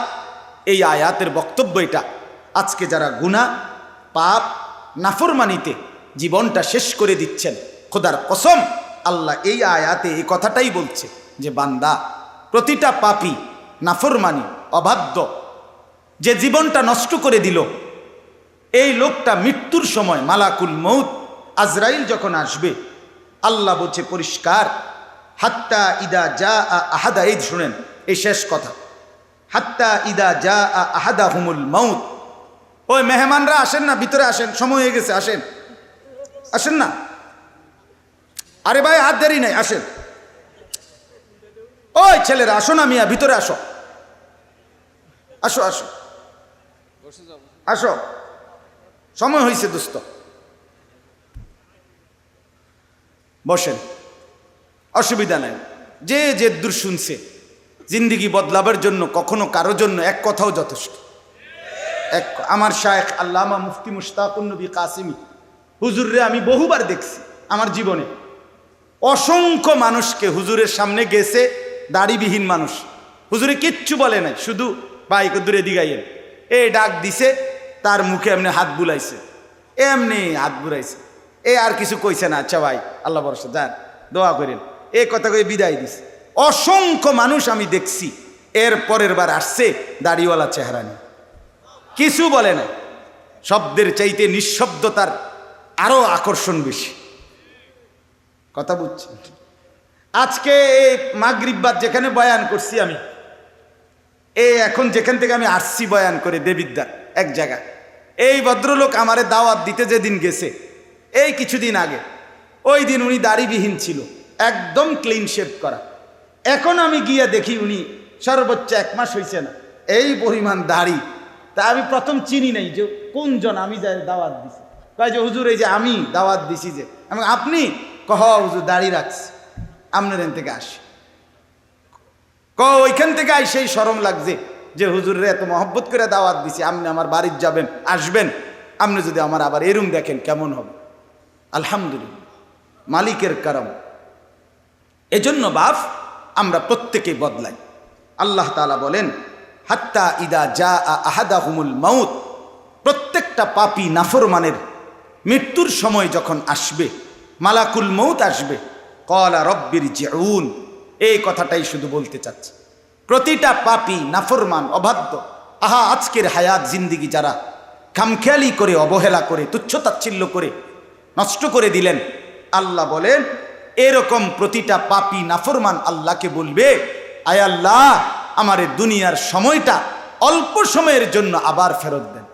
এই আয়াতের বক্তব্য এটা। আজকে যারা গুনাহ পাপ নাফরমানিতে জীবনটা শেষ করে দিচ্ছেন, খোদার কসম আল্লাহ এই আয়াতে এই কথাটাই বলছে যে বান্দা, প্রতিটা পাপী নাফরমানি অবাধ্য যে জীবনটা নষ্ট করে দিল, এই লোকটা মৃত্যুর সময় মালাকুল মউত আজরাইল যখন আসবে, আল্লাহ বলছে পরিষ্কার, হাত্তা ইদা জা আহাদা, এই শুনেন এই শেষ কথা, হাত্তা ইদা জা আহাদাহুমুল মউত। ওই মেহমানরা আসেন না, ভিতরে আসেন, সময় হয়ে গেছে, আসেন আসেন না, আরে ভাই হাত দেরি নাই, আসেন। ওই ছেলেরা আসো না মিয়া, ভিতরে আসো, আসো আসো আসো, সময় হয়েছে দোস্ত, বসেন, অসুবিধা নাই। যে যে দূর শুনছে, জিন্দিগি বদলাবার জন্য কখনো কারো জন্য এক কথাও যথেষ্ট। এক আমার শায়েখ আল্লামা মুফতি মুশতাকুন নবী কাসিমি হুজুররে আমি বহুবার দেখছি আমার জীবনে, অসংখ্য মানুষকে হুজুরের সামনে গেছে, দাড়িবিহীন মানুষ, হুজুরে কিচ্ছু বলে নাই, শুধু বাইক দূরে দিগাইয়েন, এ ডাক দিছে, তার মুখে এমনি হাত বুলাইছে, এমনি হাত বুলাইছে, এ আর কিছু কইছে না, আচ্ছা ভাই আল্লাহ ভরসা যান দোয়া করেন, এ কথা কয়ে বিদায় দিছে। অসংখ্য মানুষ আমি দেখছি, এর পরের বার আসছে দাড়িওয়ালা চেহারা নিয়ে, কিছু বলে না, শব্দের চাইতে নিঃশব্দতার আরো আকর্ষণ বেশি। কথা বুঝছি? আজকে এই মাগরিব বাদ যেখানে বয়ান করছি আমি, এখন যেখান থেকে আমি আসছি বয়ান করে দেবিদ্যার এক জায়গা, এই ভদ্রলোক আমারে দাওয়াত দিতে যেদিন গেছে, এই কিছুদিন আগে, ওই দিন উনি দাড়িবিহীন ছিল, একদম ক্লিন শেভ করা। এখন আমি গিয়ে দেখি উনি সর্বোচ্চ 1 মাস হয়েছে না, এই পরিমাণ দাড়ি। তা আমি প্রথম চিনি নাই যে কোনজন আমি যাই দাওয়াত দিছি, কয় যে হুজুর এই যে আমি দাওয়াত দিছি, যে আমি আপনি কহ হুজুর দাড়ি রাখছি, আপনার এখান থেকে আসি, ওইখান থেকে আই সেই শরম লাগছে যে হুজুরে এত মহব্বত করে দাওয়াত দিছি, আপনি আমার বাড়ির যাবেন আসবেন, আপনি যদি আমার আবার এরম দেখেন কেমন হবে? আলহামদুলিল্লাহ, মালিকের কারম। এজন্য বাপ আমরা প্রত্যেকেই বদলাই। আল্লাহ তাআলা বলেন, হাত্তা ইদা জা আহাদাহুমুল মাউত, প্রত্যেকটা পাপী নাফরমানের মৃত্যুর সময় যখন আসবে, মালাকুল মউত আসবে, ক্বালা রব্বিরজিউন, এই কথাটাই শুধু বলতে চাচ্ছি। প্রতিটা পাপী নাফরমান অবাধ্য, আহা আজকের হায়াত জিন্দিগি যারা খামখেয়ালি করে, অবহেলা করে, তুচ্ছতাচ্ছিল্য করে নষ্ট করে দিলেন, আল্লাহ বলেন এরকম প্রতিটা পাপী নাফরমান আল্লাহকে বলবে, আয় আল্লাহ আমার দুনিয়ার সময়টা অল্প সময়ের জন্য আবার ফেরত দেন।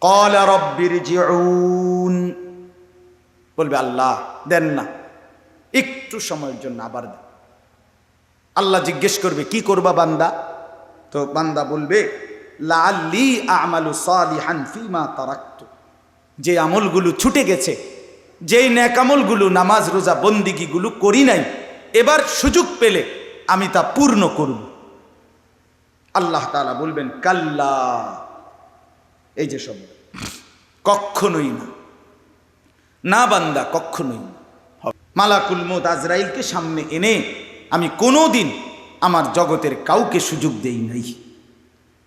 ক্বালা রব্বিরজিউন, বলবে আল্লাহ দেন না, একটু সময়ের জন্য আবার দেন। আল্লাহ জিজ্ঞেস করবে কি করবা বান্দা? তো বান্দা বলবে লাআল্লি আমালু সালিহান ফিমা তারাকতু, যে আমলগুলো ছুটে গেছে, যেই নেক আমলগুলো নামাজ রোজা বন্দিগিগুলো করি নাই, এবার সুযোগ পেলে আমি তা পূর্ণ করব। আল্লাহ তাআলা বলবেন কাল্লা, এই যে শব্দ, কখনোই না, না বান্দা কখনোই না। মালাকুল মউত আজরাইলকে সামনে এনে আমি কোনো দিন আমার জগতের কাউকে সুযোগ দেই নাই।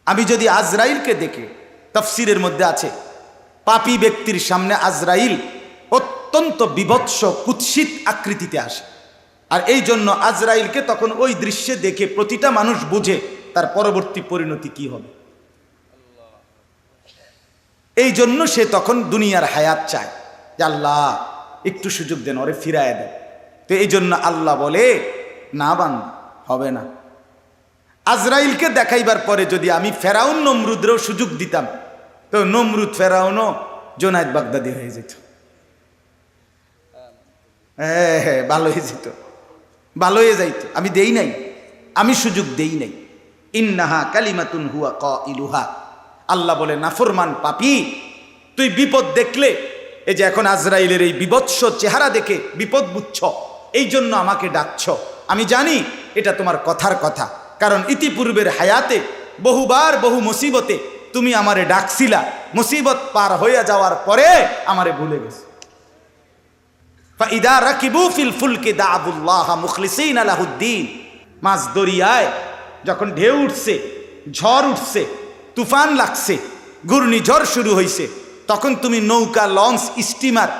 আমি যদি আজরাইলকে দেখে, তাফসীরের মধ্যে আছে পাপী ব্যক্তির সামনে আজরাইল অত্যন্ত বিভৎস কুৎসিত আকৃতিতে আসে, আর এই জন্য আজরাইলকে তখন ওই দৃশ্যে দেখে প্রতিটা মানুষ বুঝে তার পরবর্তী পরিণতি কি হবে। এই জন্য সে তখন দুনিয়ার হায়াত চায় যে আল্লাহ একটু সুযোগ দেন, ওরে ফিরায় দেন। তো এই জন্য আল্লাহ বলে না বান্দা, হবে না। আজরাইলকে দেখাইবার পরে যদি আমি ফেরাউন নমরুদেরও সুযোগ দিতাম, তো নমরুদ ফেরাউনও জোনায়েদ বাগদাদি হয়ে যেত। হ্যাঁ, ভালো হয়ে যেত, ভালো হয়ে যাইতো। আমি দেই নাই, আমি সুযোগ দেই নাই। ইন্নাহা কালিমাতুন হুয়া কাইলুহা। আল্লাহ বলে নাফরমান পাপী, তুই বিপদ দেখলে, এই যে এখন আজরাইলের এই বিভৎস চেহারা দেখে বিপদ বুঝছ, এই জন্য আমাকে ডাকছ। আমি জানি এটা তোমার কথার কথা, কারণ ইতিপূর্বের হায়াতে বহুবার বহু মুসিবতে তুমি আমারে ডাকছিলা, মুসিবত পার হইয়া যাওয়ার পরে আমারে ভুলে গেছো। ফাইদা রাকিবু ফিল ফুলকি দাআবুল্লাহ মুখলিসিনা লাহুদ্দিন। মাছ দরিয়ায় যখন ঢেউ উঠছে, ঝড় উঠছে, তুফান লাগছে, ঘূর্ণিঝড় শুরু হয়েছে, তখন তুমি নৌকা, লঞ্চ, স্টিমার,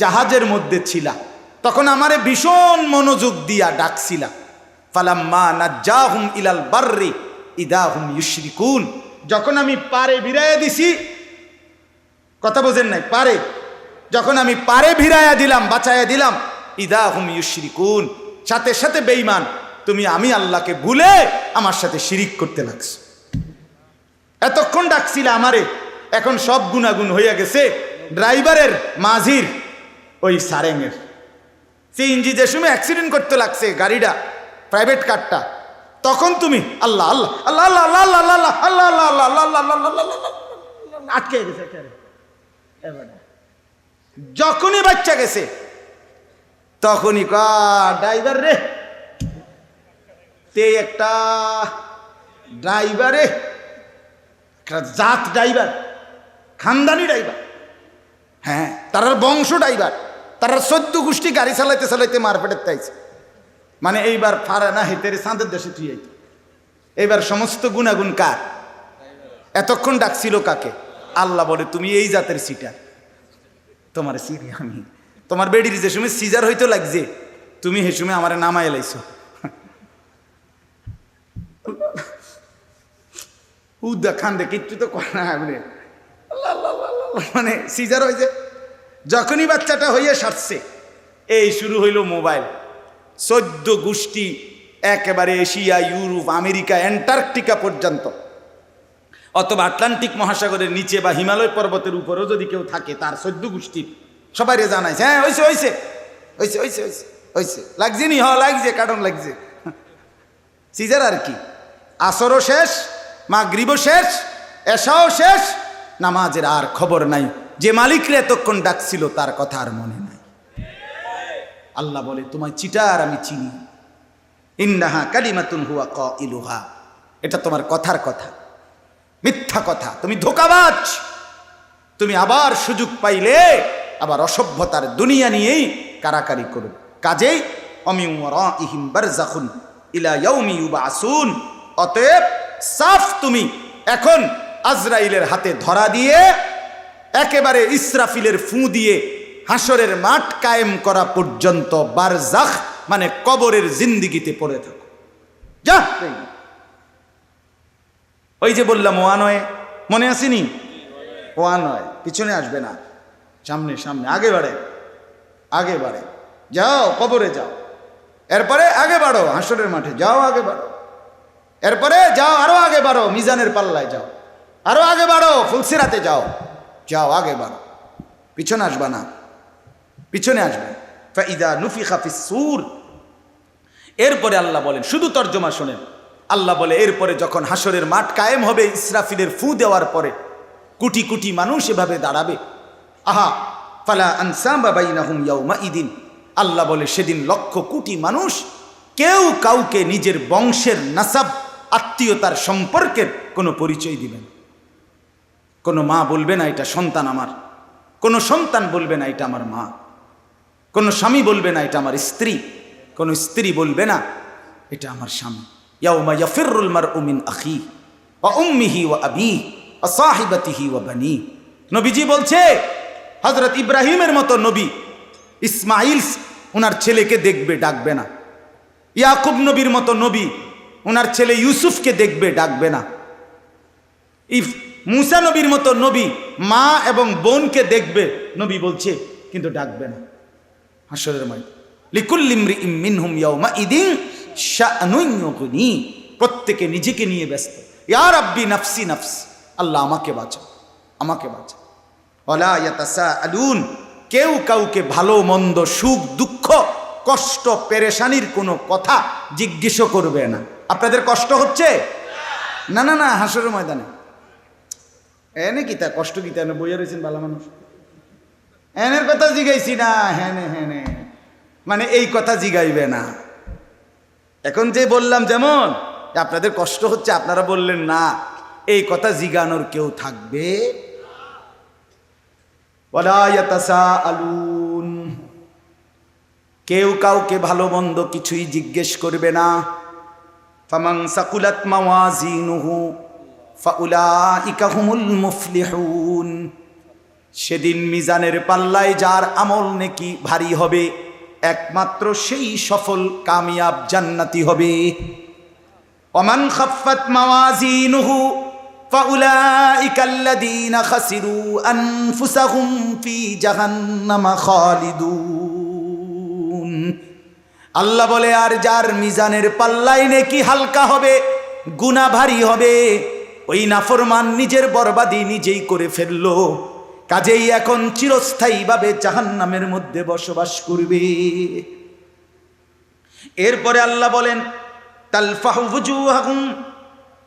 জাহাজের মধ্যে ছিলা, তখন আমারে ভীষণ মনোযোগ দিয়া ডাকছিলা। ফালাম্মা নাজ্জাহুম ইলাল বাররি ইদা হুম ইউশরিকুন। যখন আমি পারে ভিড়াইয়া দিছি, কথা বোঝেন নাই, পারে যখন আমি পারে ভিড়াইয়া দিলাম, বাঁচাইয়া দিলাম, ইদা হুম ইউশরিকুন, সাথে সাথে বেঈমান তুমি আমি আল্লাহকে ভুলে আমার সাথে শিরিক করতে লাগছো। এতক্ষণ ডাকছিলে আমারে, এখন সব গুনাগুন হইয়া গেছে ড্রাইভারের, মাঝির, ওই সারেঙের। সিএনজি যে সময় অ্যাক্সিডেন্ট করতে লাগছে গাড়িটা, প্রাইভেট কারটা, তখন তুমি আল্লাহ আল্লাহ আল্লাহ আল্লাহ আল্লাহ আল্লাহ আল্লাহ আল্লাহ আল্লাহ আল্লাহ আল্লাহ আল্লাহ আটকে গেছে। যখনই বাচ্চা গেছে তখনই ড্রাইভার রে, তে একটা ড্রাইভারে, জাত ড্রাইভার, খানদানি ড্রাইভার, হ্যাঁ তারার বংশ ড্রাইভার, তারা 14 গোষ্ঠী গাড়ি চালাইতে চালাইতে মারপেটের তাইছে। মানে এইবার ফারা না হেতেরে চাঁদের দেশে তুই, এইবার সমস্ত গুণাগুণ কার? এতক্ষণ ডাকছিল কাকে? আল্লাহ বলে তুমি এই জাতের সিটার, তোমার সিরি আমি। তোমার বেডির যে সময় সিজার হইতে লাগছে, তুমি হে সময় আমার নামায় লাইছো। উদ্দা খান দে কিচ্ছু তো করে না, মানে সিজার হয়েছে। যখনই বাচ্চাটা হইয়া সারছে, এই শুরু হইল মোবাইল। 14 গোষ্ঠী একেবারে এশিয়া, ইউরোপ, আমেরিকা, অ্যান্টার্কটিকা পর্যন্ত, অথবা আটলান্টিক মহাসাগরের নিচে বা হিমালয় পর্বতের উপরেও যদি কেউ থাকে, তার 14 গোষ্ঠীর সবাই জানাইছে, হ্যাঁ হয়েছে হয়েছে হয়েছে হয়েছে হয়েছে হয়েছে, লাগছে নি? হ লাগছে, কারণ লাগছে। সিজার আর কি, আসরও শেষ, মাগরিবও শেষ, এশাও শেষ, নামাজের আর খবর নাই। যে মালিকরে এতক্ষণ ডাকছিল তার কথা আর মনে নাই। আল্লাহ বলে তোমায় চিটার আমি চিনি। ইন্নাহা কালিমাতুন হুয়া কাইলুহা, এটা তোমার কথার কথা, মিথ্যা কথা, তুমি ধোঁকাবাজ। তুমি আবার সুযোগ পাইলে আবার অসভ্যতার দুনিয়া নিয়েই কারাকারি করো। কাজেই অমিন ওয়ারাইহিম বারযাখুন ইলা ইয়াউমি ইউবআসুন। অতএব সাফ তুমি এখন আজরাইলের হাতে ধরা দিয়ে একেবারে ইসরাফিলের ফু দিয়ে হাসরের মাঠ কায়েম করা পর্যন্ত বারজাখ মানে কবরের জিন্দিগিতে পড়ে থাকো। যা, ওই যে বললাম ওয়ানয়, মনে আসেনি? ওয়ানয়, পিছনে আসবে না, সামনে সামনে, আগে বাড়ে, আগে বাড়ে, যাও কবরে যাও, এরপরে আগে বাড়ো হাসরের মাঠে যাও, আগে বাড়ো, এরপরে যাও আরো আগে বাড়ো মিজানের পাল্লায় যাও, আরো আগে বাড়ো ফুলসিরাতে যাও, যাও আগে বাড়ো, পিছনে আসবা না, পিছনে আসবে। ফাইদা নুফিখা ফিস সূর। এরপরে আল্লাহ বলেন, শুধু তর্জমা শোনেন, আল্লাহ বলে এরপরে যখন হাসরের মাঠ কায়েম হবে, ইসরাফিলের ফু দেওয়ার পরে কোটি কোটি মানুষ এভাবে দাঁড়াবে। আহা ফালা আনসাবা বাইনাহুম ইয়াউমাইদিন। আল্লাহ বলে সেদিন লক্ষ কোটি মানুষ কেউ কাউকে নিজের বংশের নাসাব, আত্মীয়তার সম্পর্কের কোনো পরিচয় দিবেন। কোনো মা বলবে না এটা সন্তান আমার, কোনো সন্তান বলবে না এটা আমার মা, কোনো স্বামী বলবে না এটা আমার স্ত্রী, কোনো স্ত্রী বলবে না এটা আমার স্বামী। ইয়াউমা ইয়াফিরুল মারউ মিন আখিহি ওয়া উম্মিহি ওয়া আবিহি ওয়া সাহিবাতিহি ওয়া বানি। নবীজি বলছে হযরত ইব্রাহিমের মতো নবী ইসমাইল ওনার ছেলেকে দেখবে, ডাকবে না। ইয়াকুব নবীর মতো নবী ওনার ছেলে ইউসুফকে দেখবে, ডাকবে না। মুসা নবীর মতো নবী মা এবং বোনকে দেখবে, নবী বলছে, কিন্তু ডাকবে না। হাসরের মাঠে লিকুল্লি ইমরিইম মিনহুম ইয়াউমাইদিন শাআনুন ইউগনি, প্রত্যেকে নিজেকে নিয়ে ব্যস্ত। ইয়া রাব্বি নাফসি নাফসি, আল্লাহ আমাকে বাঁচাও, আমাকে বাঁচাও। ওয়ালা ইয়াতাসাআলুন, কেউ কাউকে ভালো মন্দ, সুখ দুঃখ, কষ্ট পেরেশানির কোনো কথা জিজ্ঞেস করবে না। আপনাদের কষ্ট হচ্ছে? না না না, হাসরের ময়দানে এনে কি তা কষ্ট কি তা বইয়া রয়েছেন ভালো মানুষ, এনের কথা জিগাইছি না, হ্যানে হ্যানে মানে এই কথা জিগাইবে না। এখন যে বললাম যেমন আপনাদের কষ্ট হচ্ছে, আপনারা বললেন না, এই কথা জিগানোর কেউ থাকবে। ওয়ালা ইয়াতাসাআলুন, কেউ কাউকে ভালো মন্দ কিছুই জিজ্ঞেস করবে না। ফামান সাকুলাত মাওয়াজিনুহু ফাউলাইকা হুমুল মুফলিহুন, সেদিন মিজানের পাল্লায় যার আমল নেকি ভারী হবে, একমাত্র সেই সফল কামিয়াব জান্নাতি হবে। ওমান খাফফাত মাওয়াজিনুহু ফাউলাইকা আল্লাযীনা খাসিরু আনফুসাহুম ফি জাহান্নামা খালিদুন। আল্লাহ বলে, আর যার মিজানের পাল্লায় নেকি হালকা হবে, গুনাহ ভারী হবে, ওই নাফরমান নিজের বরবাদি নিজেই করে ফেললো, কাজেই এখন চিরস্থায়ীভাবে জাহান্নামের মধ্যে বসবাস করবে। এরপরে আল্লাহ বলেন, তালফাহু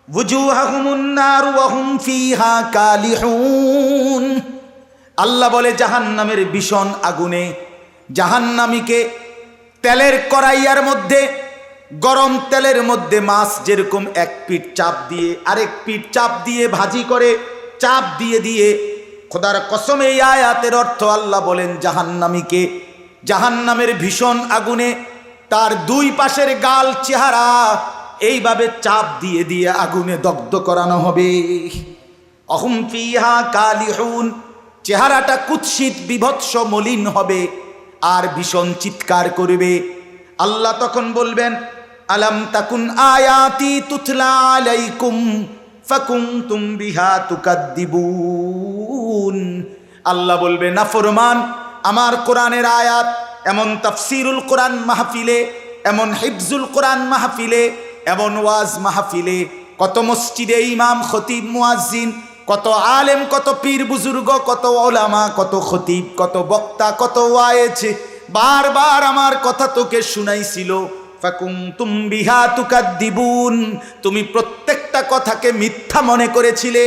wujuhahumun nar wa hum fiha kalihun, আল্লাহ বলে জাহান্নামের ভীষণ আগুনে জাহান্নামীকে তেলের কড়াইয়ার মধ্যে, গরম তেলের মধ্যে মাছ যেরকম এক পিঠ চাপ দিয়ে আরেক পিঠ চাপ দিয়ে ভাজি করে, চাপ দিয়ে দিয়ে, খোদার কসম এই আয়াতের অর্থ আল্লাহ বলেন জাহান্নামীকে জাহান্নামের ভীষণ আগুনে তার দুই পাশের গাল চেহারা এইভাবে চাপ দিয়ে দিয়ে আগুনে দগ্ধ করানো হবে। অহুম ফিহা কালিহুন, চেহারাটা কুৎসিত বিভৎস মলিন হবে আর ভীষণ চিৎকার করবে। আল্লাহ তখন বলবেন, আলাম তাকুন আয়াতি তুতলা আলাইকুম ফাকুনতুম বিহা তুকাদ্দিবুন। আল্লাহ বলবে, নাফরমান, আমার কোরআনের আয়াত এমন তাফসিরুল কোরআন মাহফিলে, এমন হিফজুল কোরআন মাহফিলে, এমন ওয়াজ মাহফিলে, কত মসজিদে ইমাম খতিব মুয়াজ্জিন, কত আলেম, কত পীর বুজুর্গ, কত ওলামা, কত খতিব, কত বক্তা, কত ওয়াইজ বারবার আমার কথা তোকে শুনাইছিল। ফাকুনতুম বিহা তুকাদ্দিবুন, তুমি প্রত্যেকটা কথাকে মিথ্যা মনে করেছিলে।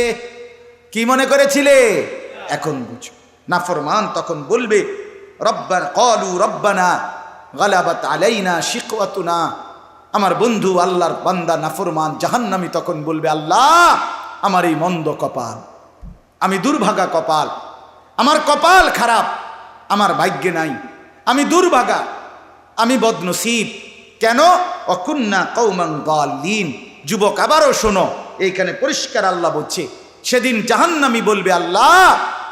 কি মনে করেছিলে? এখন বুঝো। নাফরমান তখন বলবে, রব্বানা ক্বালু রব্বানা গালাবাত আলাইনা শিকওয়াতুনা। আমার বন্ধু আল্লাহর বান্দা নাফরমান জাহান্নামী তখন বলবে, আল্লাহ আমার এই মন্দ কপাল, আমি দুর্ভাগা কপাল, আমার কপাল খারাপ, আমার ভাগ্যে নাই, আমি দুর্ভাগা, আমি বদনসিব। কেন? অকুন্না কওমান দাল্লিন। যুবক আবারও শোনো, এইখানে পরিষ্কার আল্লাহ বলছে, সেদিন জাহান্নামী বলবে, আল্লাহ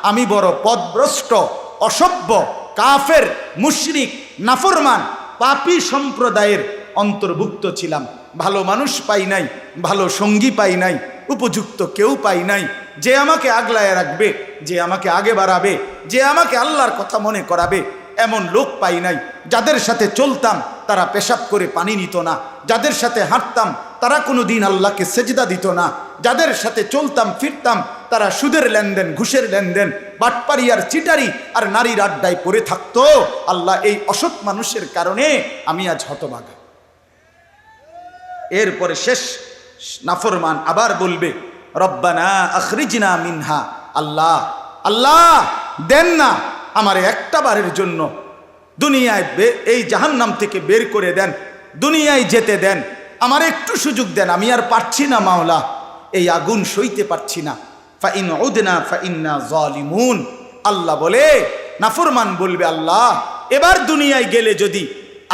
আমি বড় পথভ্রষ্ট, অসভ্য, কাফের, মুশরিক, নাফরমান, পাপী সম্প্রদায়ের অন্তর্ভুক্ত ছিলাম। ভালো মানুষ পাই নাই, ভালো সঙ্গী পাই নাই, উপযুক্ত কেউ পাই নাই, যে আমাকে আগলায় রাখবে, যে আমাকে আগে বাড়াবে, যে আমাকে আল্লাহর কথা মনে করাবে, এমন লোক পাই নাই। যাদের সাথে চলতাম তারা পেশাব করে পানি নিত না, যাদের সাথে হাঁটতাম তারা কোনো দিন আল্লাহকে সেজদা দিত না, যাদের সাথে চলতাম ফিরতাম তারা সুদের লেনদেন, ঘুষের লেনদেন, বাটপারি আর চিটারি আর নারীর আড্ডায় পড়ে থাকতো। আল্লাহ এই অসৎ মানুষের কারণে আমি আজ হতভাগা। এরপরে শেষ নাফরমান আবার বলবে, রব্বানা আখরিজনা মিনহা, আল্লাহ আল্লাহ দেন না আমার একটা বারের জন্য দুনিয়ায় এই জাহান্নাম থেকে বের করে দেন, দুনিয়ায় যেতে দেন, আমার একটু সুযোগ দেন, আমি আর পারছি না মাওলা, এই আগুন সইতে পারছি না। ফাইন উদনা ফাইন্না যালিমুন। আল্লাহ বলে, নাফরমান বলবে, আল্লাহ এবার দুনিয়ায় গেলে যদি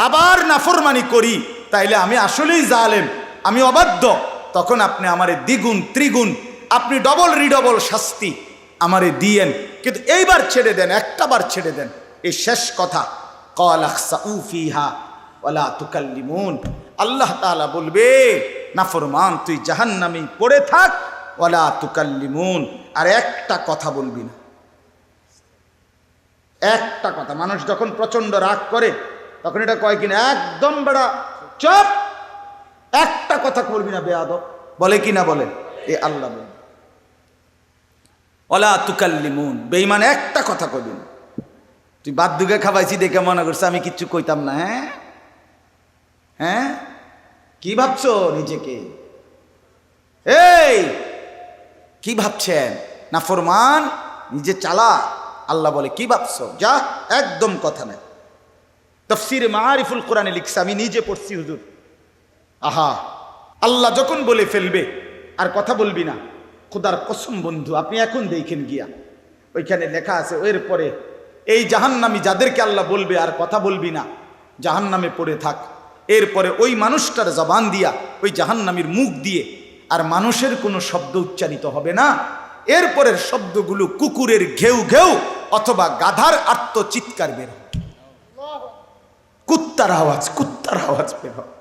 আবার নাফরমানি করি তাইলে আমি আসলেই জালেম, আমি অবাধ্য, তখন আপনি আমারে দ্বিগুণ ত্রিগুণ আপনি ডবল রিডবল শাস্তি আমারে দিয়েন, কিন্তু এইবার ছেড়ে দেন, একটা বার ছেড়ে দেন। এই শেষ কথা, ক্বাল আখসাউ ফিহা ওয়ালা তুকাল্লিমুন। আল্লাহ তাআলা বলবে, নাফরমান তুই জাহান্নামে পড়ে থাক, ওয়ালা তুকাল্লিমুন, আর একটা কথা বলবি না, একটা কথা। মানুষ যখন প্রচন্ড রাগ করে তখন এটা কয় কিনা, একদম বেড়া চুপ, একটা কথা বলবি না বেয়াদব, বলে কিনা বলে? এ আল্লাহ বলে ওয়ালা তুকাল্লিমুন, বেঈমান একটা কথা কইবি না। তুই বাদ দুগে খাবাইছি দেখে মনে করছে আমি কিচ্ছু কইতাম না। হ্যাঁ হ্যাঁ, কি ভাবছো নিজেকে? এই কি ভাবছেন? নাফরমান, নিজে চালা। আল্লাহ বলে কি ভাবছো, যা, একদম কথা নাই। তাফসীরে মাআরিফুল কোরআনে লিখছে, আমি নিজে পড়ছি হুজুর। আহা, আল্লাহ যখন বলে ফেলবে আর কথা বলবি না, খোদার কসম বন্ধু, আপনি এখন দেখেন গিয়া ওইখানে লেখা আছে, এরপরে এই জাহান্নামী যাদেরকে আল্লাহ বলবে আর কথা বলবি না, জাহান্নামে পড়ে থাক, এরপরে ওই মানুষটার জবান দিয়া, ওই জাহান্নামীর মুখ দিয়ে আর মানুষের কোনো শব্দ উচ্চারিত হবে না। এরপরের শব্দগুলো কুকুরের ঘেউ ঘেউ অথবা গাধার আর্তচিৎকার বের হবে, কুত্তার আওয়াজ, কুত্তার আওয়াজ বের হবে,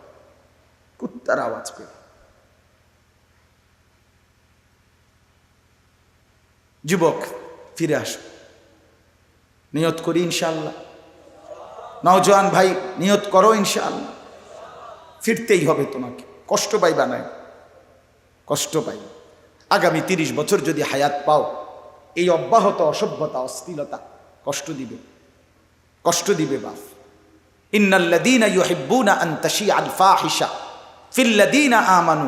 কুত্তার আওয়াজ বের। যুবক ফিরে আসো, নিয়ত করি ইনশাআল্লাহ। নওজোয়ান ভাই নিয়ত করো ইনশাআল্লাহ, ফিরতেই হবে তোমাকে, কষ্ট পাইবা না, কষ্ট পাই। আগামী 30 বছর যদি হায়াত পাও, এই অব্যাহত অসভ্যতা অশ্লীলতা কষ্ট দিবে, কষ্ট দিবে বাপ। ইন্নাল্লাযীনা ইউহিব্বুনা আন তাশিআল ফাহিশা ফিল্লাযীনা আমানু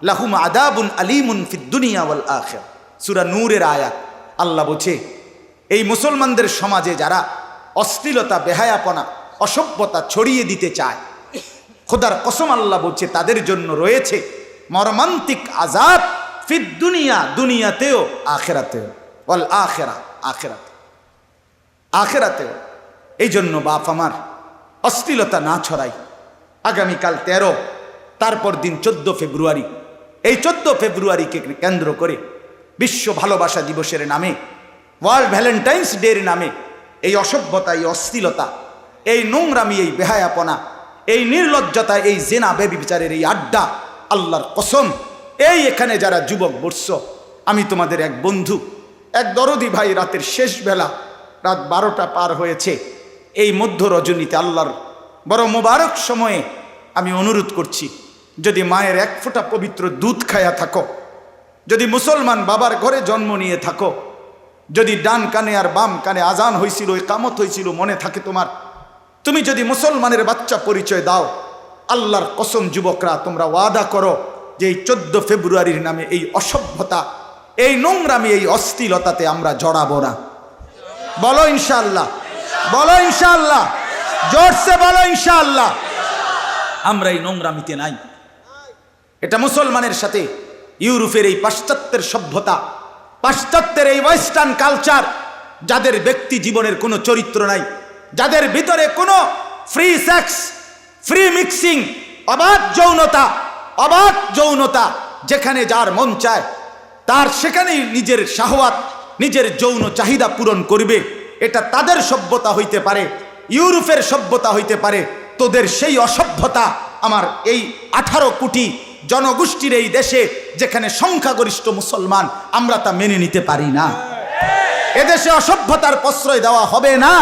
লাহুম আযাবুন আলীমুন ফিদ দুনিয়া ওয়াল আখিরা। সূরা নূরের আয়াত। আল্লাহ বলছে, এই মুসলমানদের সমাজে যারা অশ্লীলতা, বেহায়াপনা, অসভ্যতা ছড়িয়ে দিতে চায়, খোদার কসম আল্লাহ বলছে তাদের জন্য রয়েছে মর্মান্তিক আযাব ফিদ দুনিয়া, দুনিয়াতেও, আখিরাতেও, ওয়াল আখিরা, আখিরাতে, আখিরাতেও। এই জন্য বাপ আমার, অশ্লীলতা না ছড়াই। আগামীকাল 13, তারপর দিন 14 ফেব্রুয়ারি। এই 14 ফেব্রুয়ারিকে কেন্দ্র করে বিশ্ব ভালোবাসা দিবসের নামে, ওয়ার্ল্ড ভ্যালেন্টাইন্স ডের নামে এই অসভ্যতা, এই অশ্লীলতা, এই নোংরামি, এই বেহায়াপনা, এই নির্লজ্জতা, এই জেনা ব্যভিচারের এই আড্ডা, আল্লাহর কসম, এই এখানে যারা যুবক বর্ষ, আমি তোমাদের এক বন্ধু, এক দরদি ভাই, রাতের শেষ বেলা, রাত 12টা পার হয়েছে, এই মধ্য রজনীতে আল্লাহর বড় মোবারক সময়ে আমি অনুরোধ করছি, যদি মায়ের এক ফোঁটা পবিত্র দুধ খায়া থাকো, যদি মুসলমান বাবার ঘরে জন্ম নিয়ে থাকো, যদি ডান কানে আর বাম কানে আজান হয়েছিল, ইকামত হয়েছিল মনে থাকে তোমার, তুমি যদি মুসলমানের বাচ্চা পরিচয় দাও, আল্লাহর কসম যুবকরা, তোমরা ওয়াদা করো যে এই 14 ফেব্রুয়ারির নামে এই অসভ্যতা, এই নোংরামি, এই অশ্লীলতাতে আমরা জড়াবো না। বলো ইনশাআল্লাহ, বলো ইনশাআল্লাহ, জোরসে বলো ইনশাআল্লাহ। আমরা এই নোংরামিতে নাই। এটা মুসলমানের সাথে ইউরোপের এই পাশ্চাত্যের সভ্যতা, পাশ্চাত্যের এই ওয়েস্টার্ন কালচার, যাদের ব্যক্তি জীবনের কোনো চরিত্র নাই, যাদের ভিতরে কোনো ফ্রি সেক্স, ফ্রি মিক্সিং, অবাধ যৌনতা, অবাধ যৌনতা, যেখানে যার মন চায় তার সেখানেই নিজের শাহওয়াত, নিজের যৌন চাহিদা পূরণ করবে, এটা তাদের সভ্যতা হইতে পারে, ইউরোপের সভ্যতা হইতে পারে। তোদের সেই অসভ্যতা আমার এই 18 কোটি জনগোষ্ঠীর এই দেশে, যেখানে সংখ্যাগরিষ্ঠ মুসলমান, আমরা তা মেনে নিতে পারি না। এদেশে অসভ্যতার প্রশ্রয় দেওয়া হবে না।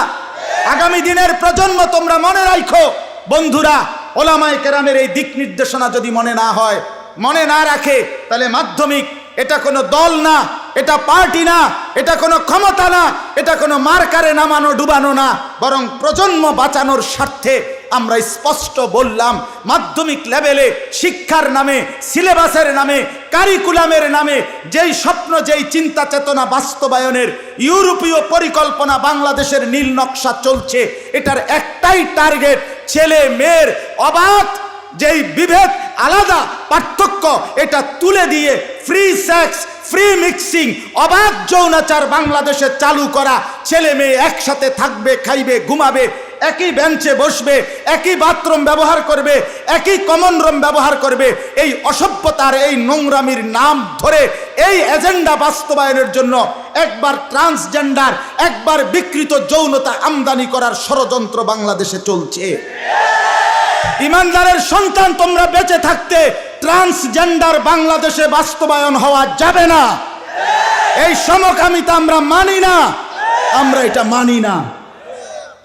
আগামী দিনের প্রজন্ম তোমরা মনে রাখো বন্ধুরা, ওলামায়ে কেরামের এই দিক নির্দেশনা যদি মনে না হয়, মনে না রাখে, তাহলে মাধ্যমিক এটা কোনো দল না, এটা পার্টি না, এটা কোনো ক্ষমতা না, এটা কোনো মার্কারে নামানো ডুবানো না, বরং প্রজন্ম বাঁচানোর স্বার্থে আমরা স্পষ্ট বললাম, মাধ্যমিক লেভেলে শিক্ষার নামে, সিলেবাসের নামে, কারিকুলামের নামে যেই স্বপ্ন, যেই চিন্তা চেতনা বাস্তবায়নের ইউরোপীয় পরিকল্পনা বাংলাদেশের নীল নকশা চলছে, এটার একটাই টার্গেট, ছেলে মেয়ের অবাধ যেই বিভেদ, আলাদা পার্থক্য, এটা তুলে দিয়ে ফ্রি সেক্স, ফ্রি মিক্সিং, অবাধ যৌনাচার বাংলাদেশে চালু করা। ছেলে মেয়ে একসাথে থাকবে, খাইবে, ঘুমাবে, একই বেঞ্চে বসবে, একই বাথরুম ব্যবহার করবে, একই কমন রুম ব্যবহার করবে। এই অসভ্যতার, এই নোংরামির নাম ধরে এই এজেন্ডা বাস্তবায়নের জন্য একবার ট্রান্সজেন্ডার, একবার বিকৃত যৌনতা আমদানি করার ষড়যন্ত্র বাংলাদেশে চলছে। ইমানদারের সন্তান, তোমরা বেঁচে থাকতে ট্রান্সজেন্ডার বাংলাদেশে বাস্তবায়ন হওয়া যাবে না। এই সমকামিতা আমরা মানি না, আমরা এটা মানি না।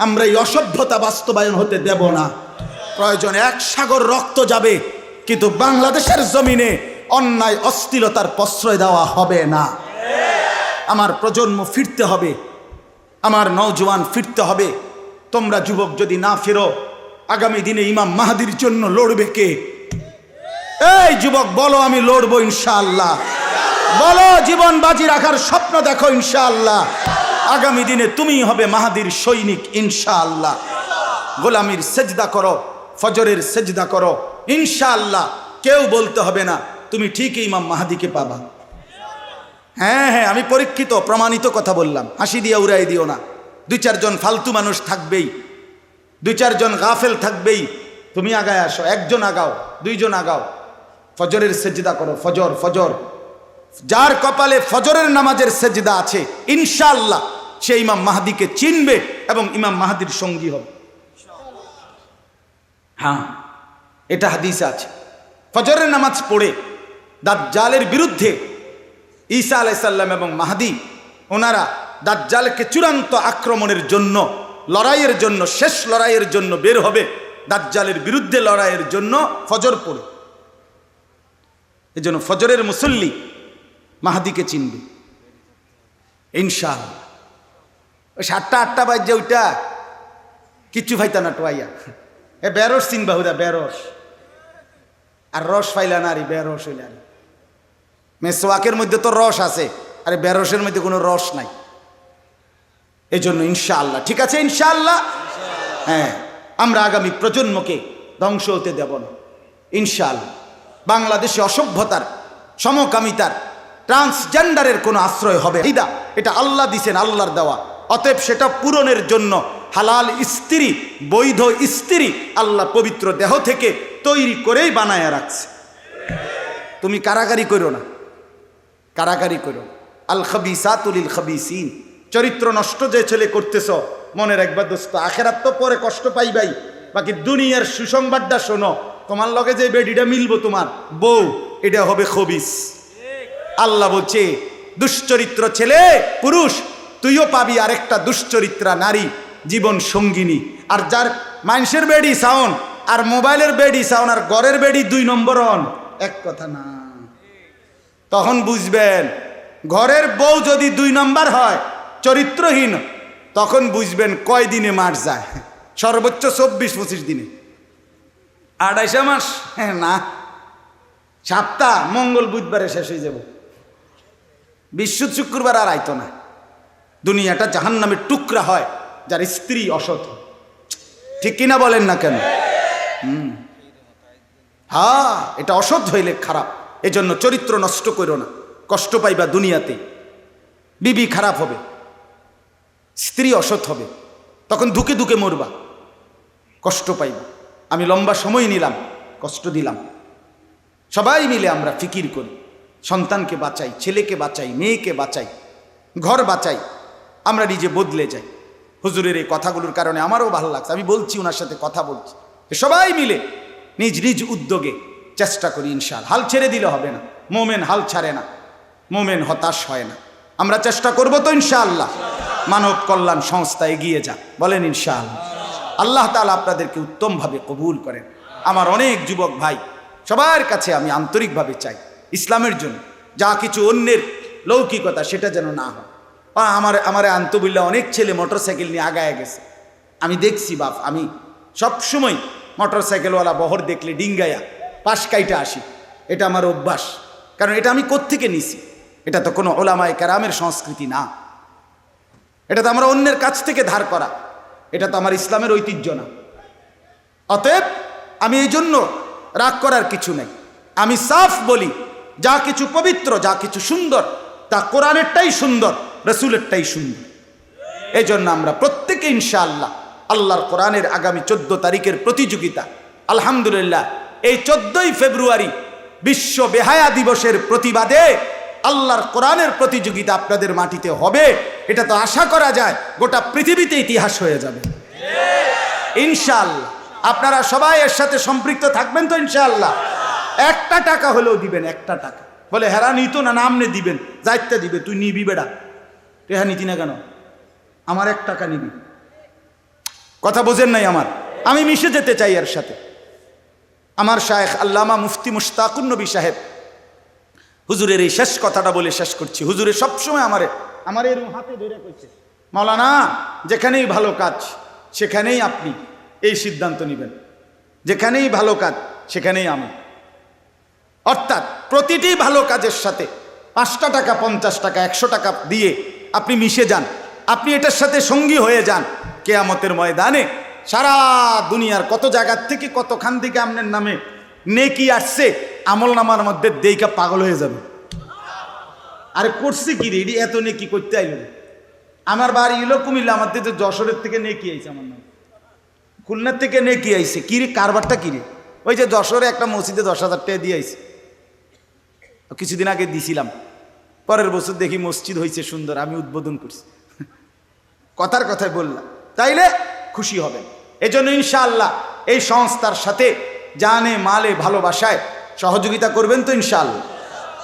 আমরা এই অসভ্যতা বাস্তবায়ন হতে দেব না। প্রয়োজনে এক সাগর রক্ত যাবে, কিন্তু বাংলাদেশের জমিনে অন্যায় অশ্লীলতার প্রশ্রয় দেওয়া হবে না। আমার প্রজন্ম ফিরতে হবে, আমার নওজোয়ান ফিরতে হবে। তোমরা যুবক যদি না ফেরো, আগামী দিনে ইমাম মাহদির জন্য লড়বে কে? এই যুবক বলো, আমি লড়বো ইনশাআল্লাহ। বলো, জীবন বাজি রাখার স্বপ্ন দেখো ইনশাআল্লাহ। আগামী দিনে তুমি হবে মাহদির সৈনিক ইনশাআল্লাহ। গোলামির সেজদা করো, ফজরের সেজদা করো ইনশাআল্লাহ। কেউ বলতে হবে না তুমি ঠিকই ইমাম মাহদিকে পাবা। হ্যাঁ হ্যাঁ, আমি পরীক্ষিত প্রমাণিত কথা বললাম, হাসি দিয়ে উড়াই দিও না। 2-4 ফালতু মানুষ থাকবেই, 2-4 গাফেল থাকবেই। তুমি আগায় আসো, 1 আগাও, 2 আগাও, ফজরের সেজদা করো। ফজর ফজর যার কপালে ফজরের নামাজের সেজদা আছে, ইনশাআল্লাহ সে ইমাম মাহদিকে চিনবে এবং ইমাম মাহদির সঙ্গী হবে। হ্যাঁ, এটা হাদিসে আছে। ফজরের নামাজ পড়ে দাজ্জালের বিরুদ্ধে ঈসা আলাইহিস সালাম এবং মাহদি, ওনারা দাজ্জালকে চূড়ান্ত আক্রমণের জন্য, লড়াইয়ের জন্য, শেষ লড়াইয়ের জন্য বের হবে। দাজ্জালের বিরুদ্ধে লড়াইয়ের জন্য ফজর পড়ে। এজন্য ফজরের মুসল্লি মাহদিকে চিনবে ইনশাআল্লাহ। 7টা বাজে ওইটা কিচ্ছু ফাইতা না টোয়াইয়া। বেরস চিনবা হুদা, বেরস আর রস ফাইলা না, আরে বেরস হইলা। মেসওয়াকের মধ্যে তো রস আছে, আরে বেরসের মধ্যে কোনো রস নাই। এই জন্য ইনশাআল্লাহ, ঠিক আছে ইনশাআল্লাহ। হ্যাঁ, আমরা আগামী প্রজন্মকে ধ্বংস হতে দেব না ইনশাআল্লাহ। বাংলাদেশে অসভ্যতার, সমকামিতার, ট্রান্সজেন্ডারের কোনো আশ্রয় হবে না। এটা আল্লাহ দিছেন, আল্লাহর দেওয়া। অতএব সেটা পূরণের জন্য হালাল স্ত্রী, বৈধ স্ত্রী আল্লাহ পবিত্র দেহ থেকে তৈরি করেই বানায়া রাখছে। তুমি কারাগারি করো না, কারাগারি করো। আল খাবিসাতু লিল খাবিসিন। চরিত্র নষ্ট যে ছেলে করতেছ, মনে রাখবা দোস্ত, আখেরাত তো পরে কষ্ট পাইবাই, বাকি দুনিয়ার সুসংবাদটা শোনো। তোমার লগে যে বেডিটা মিলবো, তোমার বউ, এটা হবে খবিস। আল্লাহ বলছে দুশ্চরিত্র ছেলে পুরুষ তুইও পাবি আরেকটা দুশ্চরিত্রা নারী জীবন সঙ্গিনী। আর যার মানুষের বেডি সাউন আর মোবাইলের বেডি সাউন আর ঘরের বেডি 2 নম্বর অন, এক কথা না। তখন বুঝবেন ঘরের বউ যদি 2 নম্বর হয়, চরিত্রহীন, তখন বুঝবেন কয় দিনে মাস যায়। সর্বোচ্চ 24-25 দিনে, 28 মাস হ্যাঁ না, সপ্তাহ মঙ্গল বুধবারে শেষ হয়ে যাব। বৃহস্পতি শুক্রবার আর আইতো না। দুনিয়াটা জাহান্নামের টুকরা হয় যার স্ত্রী অসৎ। ঠিক কিনা বলেন না কেন? হ্যাঁ, এটা অসৎ হইলে খারাপ। এজন্য চরিত্র নষ্ট করো না, কষ্ট পাইবা দুনিয়াতে। বিবি খারাপ হবে, স্ত্রী অসৎ হবে, তখন ধুকে ধুকে মরবা, কষ্ট পাইবা। আমি লম্বা সময় নিলাম, কষ্ট দিলাম। সবাই মিলে আমরা ফিকির করি, সন্তানকে বাঁচাই, ছেলেকে বাঁচাই, মেয়েকে বাঁচাই, ঘর বাঁচাই, আমরা নিজে বদলে যাই। হুজুরের এই কথাগুলোর কারণে আমারও ভালো লাগছে, আমি বলছি, ওনার সাথে কথা বলছি। সবাই মিলে নিজ নিজ উদ্যোগে চেষ্টা করি ইনশাআল্লাহ। হাল ছেড়ে দিলে হবে না, মোমেন হাল ছাড়ে না, মোমেন হতাশ হয় না। আমরা চেষ্টা করব তো ইনশাআল্লাহ। মানব কল্যাণ সংস্থা এগিয়ে যাক, বলেন ইনশাআল্লাহ। আল্লাহ তাআলা আপনাদেরকে উত্তমভাবে কবুল করেন। আমার অনেক যুবক ভাই, সবার কাছে আমি আন্তরিকভাবে চাই ইসলামের জন্য যা কিছু অন্যের লৌকিকতা সেটা যেন না হয়। আমার আন্তবিল্লা অনেক ছেলে মোটরসাইকেল নিয়ে আগায় গেছে, আমি দেখছি বাপ। আমি সবসময় মোটরসাইকেলওয়ালা বহর দেখলে ডিঙ্গায়া পাশ কাইটা আসি, এটা আমার অভ্যাস। কারণ এটা আমি কোত্থেকে নিছি? এটা তো কোনো ওলামায়ে কেরামের সংস্কৃতি না, এটা তো আমরা অন্যের কাছ থেকে ধার করা, এটা তো আমার ইসলামের ঐতিহ্য না। অতএব আমি এই জন্য রাগ করার কিছু নেই। আমি সাফ বলি, যা কিছু পবিত্র, যা কিছু সুন্দর, তা কোরআনেরটাই সুন্দর, রসুলেরটাই সুন্দর। এই জন্য আমরা প্রত্যেকে ইনশাআল্লাহ আল্লাহর কোরআনের আগামী 14 তারিখের প্রতিযোগিতা। আলহামদুলিল্লাহ, এই 14ই ফেব্রুয়ারি বিশ্ব বেহায়া দিবসের প্রতিবাদে আল্লাহর কোরআনের প্রতিযোগিতা আপনাদের মাটিতে হবে। এটা তো আশা করা যায় গোটা পৃথিবীতে ইতিহাস হয়ে যাবে ইনশাআল্লাহ। আপনারা সবাই এর সাথে সম্পৃক্ত থাকবেন তো ইনশাআল্লাহ? একটা টাকা হলেও দিবেন, একটা টাকা। বলে হেরা নিত না, নামনে দিবেন, যাইতে দিবে, তুই নিবি বেড়া, রেহা নিতি না কেন? আমার 1 টাকা নিবি। কথা বোঝেন নাই আমার? আমি মিশে যেতে চাই এর সাথে। আমার শায়েখ আল্লামা মুফতি মুশতাকুন নবী সাহেব হুজুরের এই শেষ কথাটা বলে শেষ করছি। হুজুরে সবসময় আমার এরকম হাতে ধরে কইছে, মাওলানা যেখানেই ভালো কাজ সেখানেই আপনি এই সিদ্ধান্ত নেবেন, যেখানেই ভালো কাজ সেখানেই আমি। অর্থাৎ প্রতিটি ভালো কাজের সাথে 5 টাকা 50 টাকা 100 টাকা দিয়ে আপনি মিশে যান, আপনি এটার সাথে সঙ্গী হয়ে যান। কিয়ামতের ময়দানে সারা দুনিয়ার কত জায়গার থেকে কতখান থেকে আপনার নামে নেকি আসছে, আমল নামার মধ্যে দেইকা পাগল হয়ে যাবে। আরে করছে কি রে, এত নেকি করতে আইল? আমার বাড়ি এলো কুমিল্লা, আমার তো যশোরের থেকে নেকি আইছে, আমার নাম খুলনার থেকে নেকি আইছে। কি রে কারবারটা কি রে? ওই যে যশোরে একটা মসজিদে 10,000 টাকা দিয়ে আইছে, কিছুদিন আগে দিছিলাম। পরের বছর দেখি মসজিদ হয়েছে সুন্দর, আমি উদ্বোধন করছি। কথার কথায় বললাম, তাইলে খুশি হবেন। এজন্য ইনশাআল্লাহ এই সংস্থার সাথে জানে মালে ভালোবাসায় সহযোগিতা করবেন তো ইনশাআল্লাহ।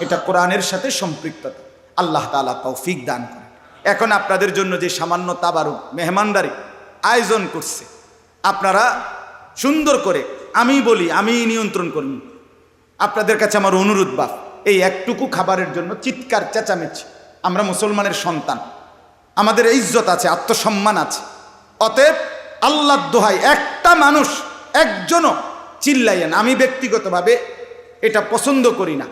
এটা কোরআনের সাথে সম্পৃক্ততা। আল্লাহ তাআলা তৌফিক দান করেন। এখন আপনাদের জন্য যে সামান্য তাবারুক মেহমানদারি আয়োজন করছে, আপনারা সুন্দর করে, আমি বলি আমি নিয়ন্ত্রণ করুন। আপনাদের কাছে আমার অনুরোধ, বাপ এই একটুকু খাবারের জন্য চিৎকার চেঁচামেচি, আমরা মুসলমানের সন্তান, আমাদের ইজ্জত আছে, আত্মসম্মান আছে। অতএব আল্লাহর দোহাই একটা মানুষ একজনও চিল্লাইয়েন। আমি ব্যক্তিগতভাবে এটা পছন্দ করি না।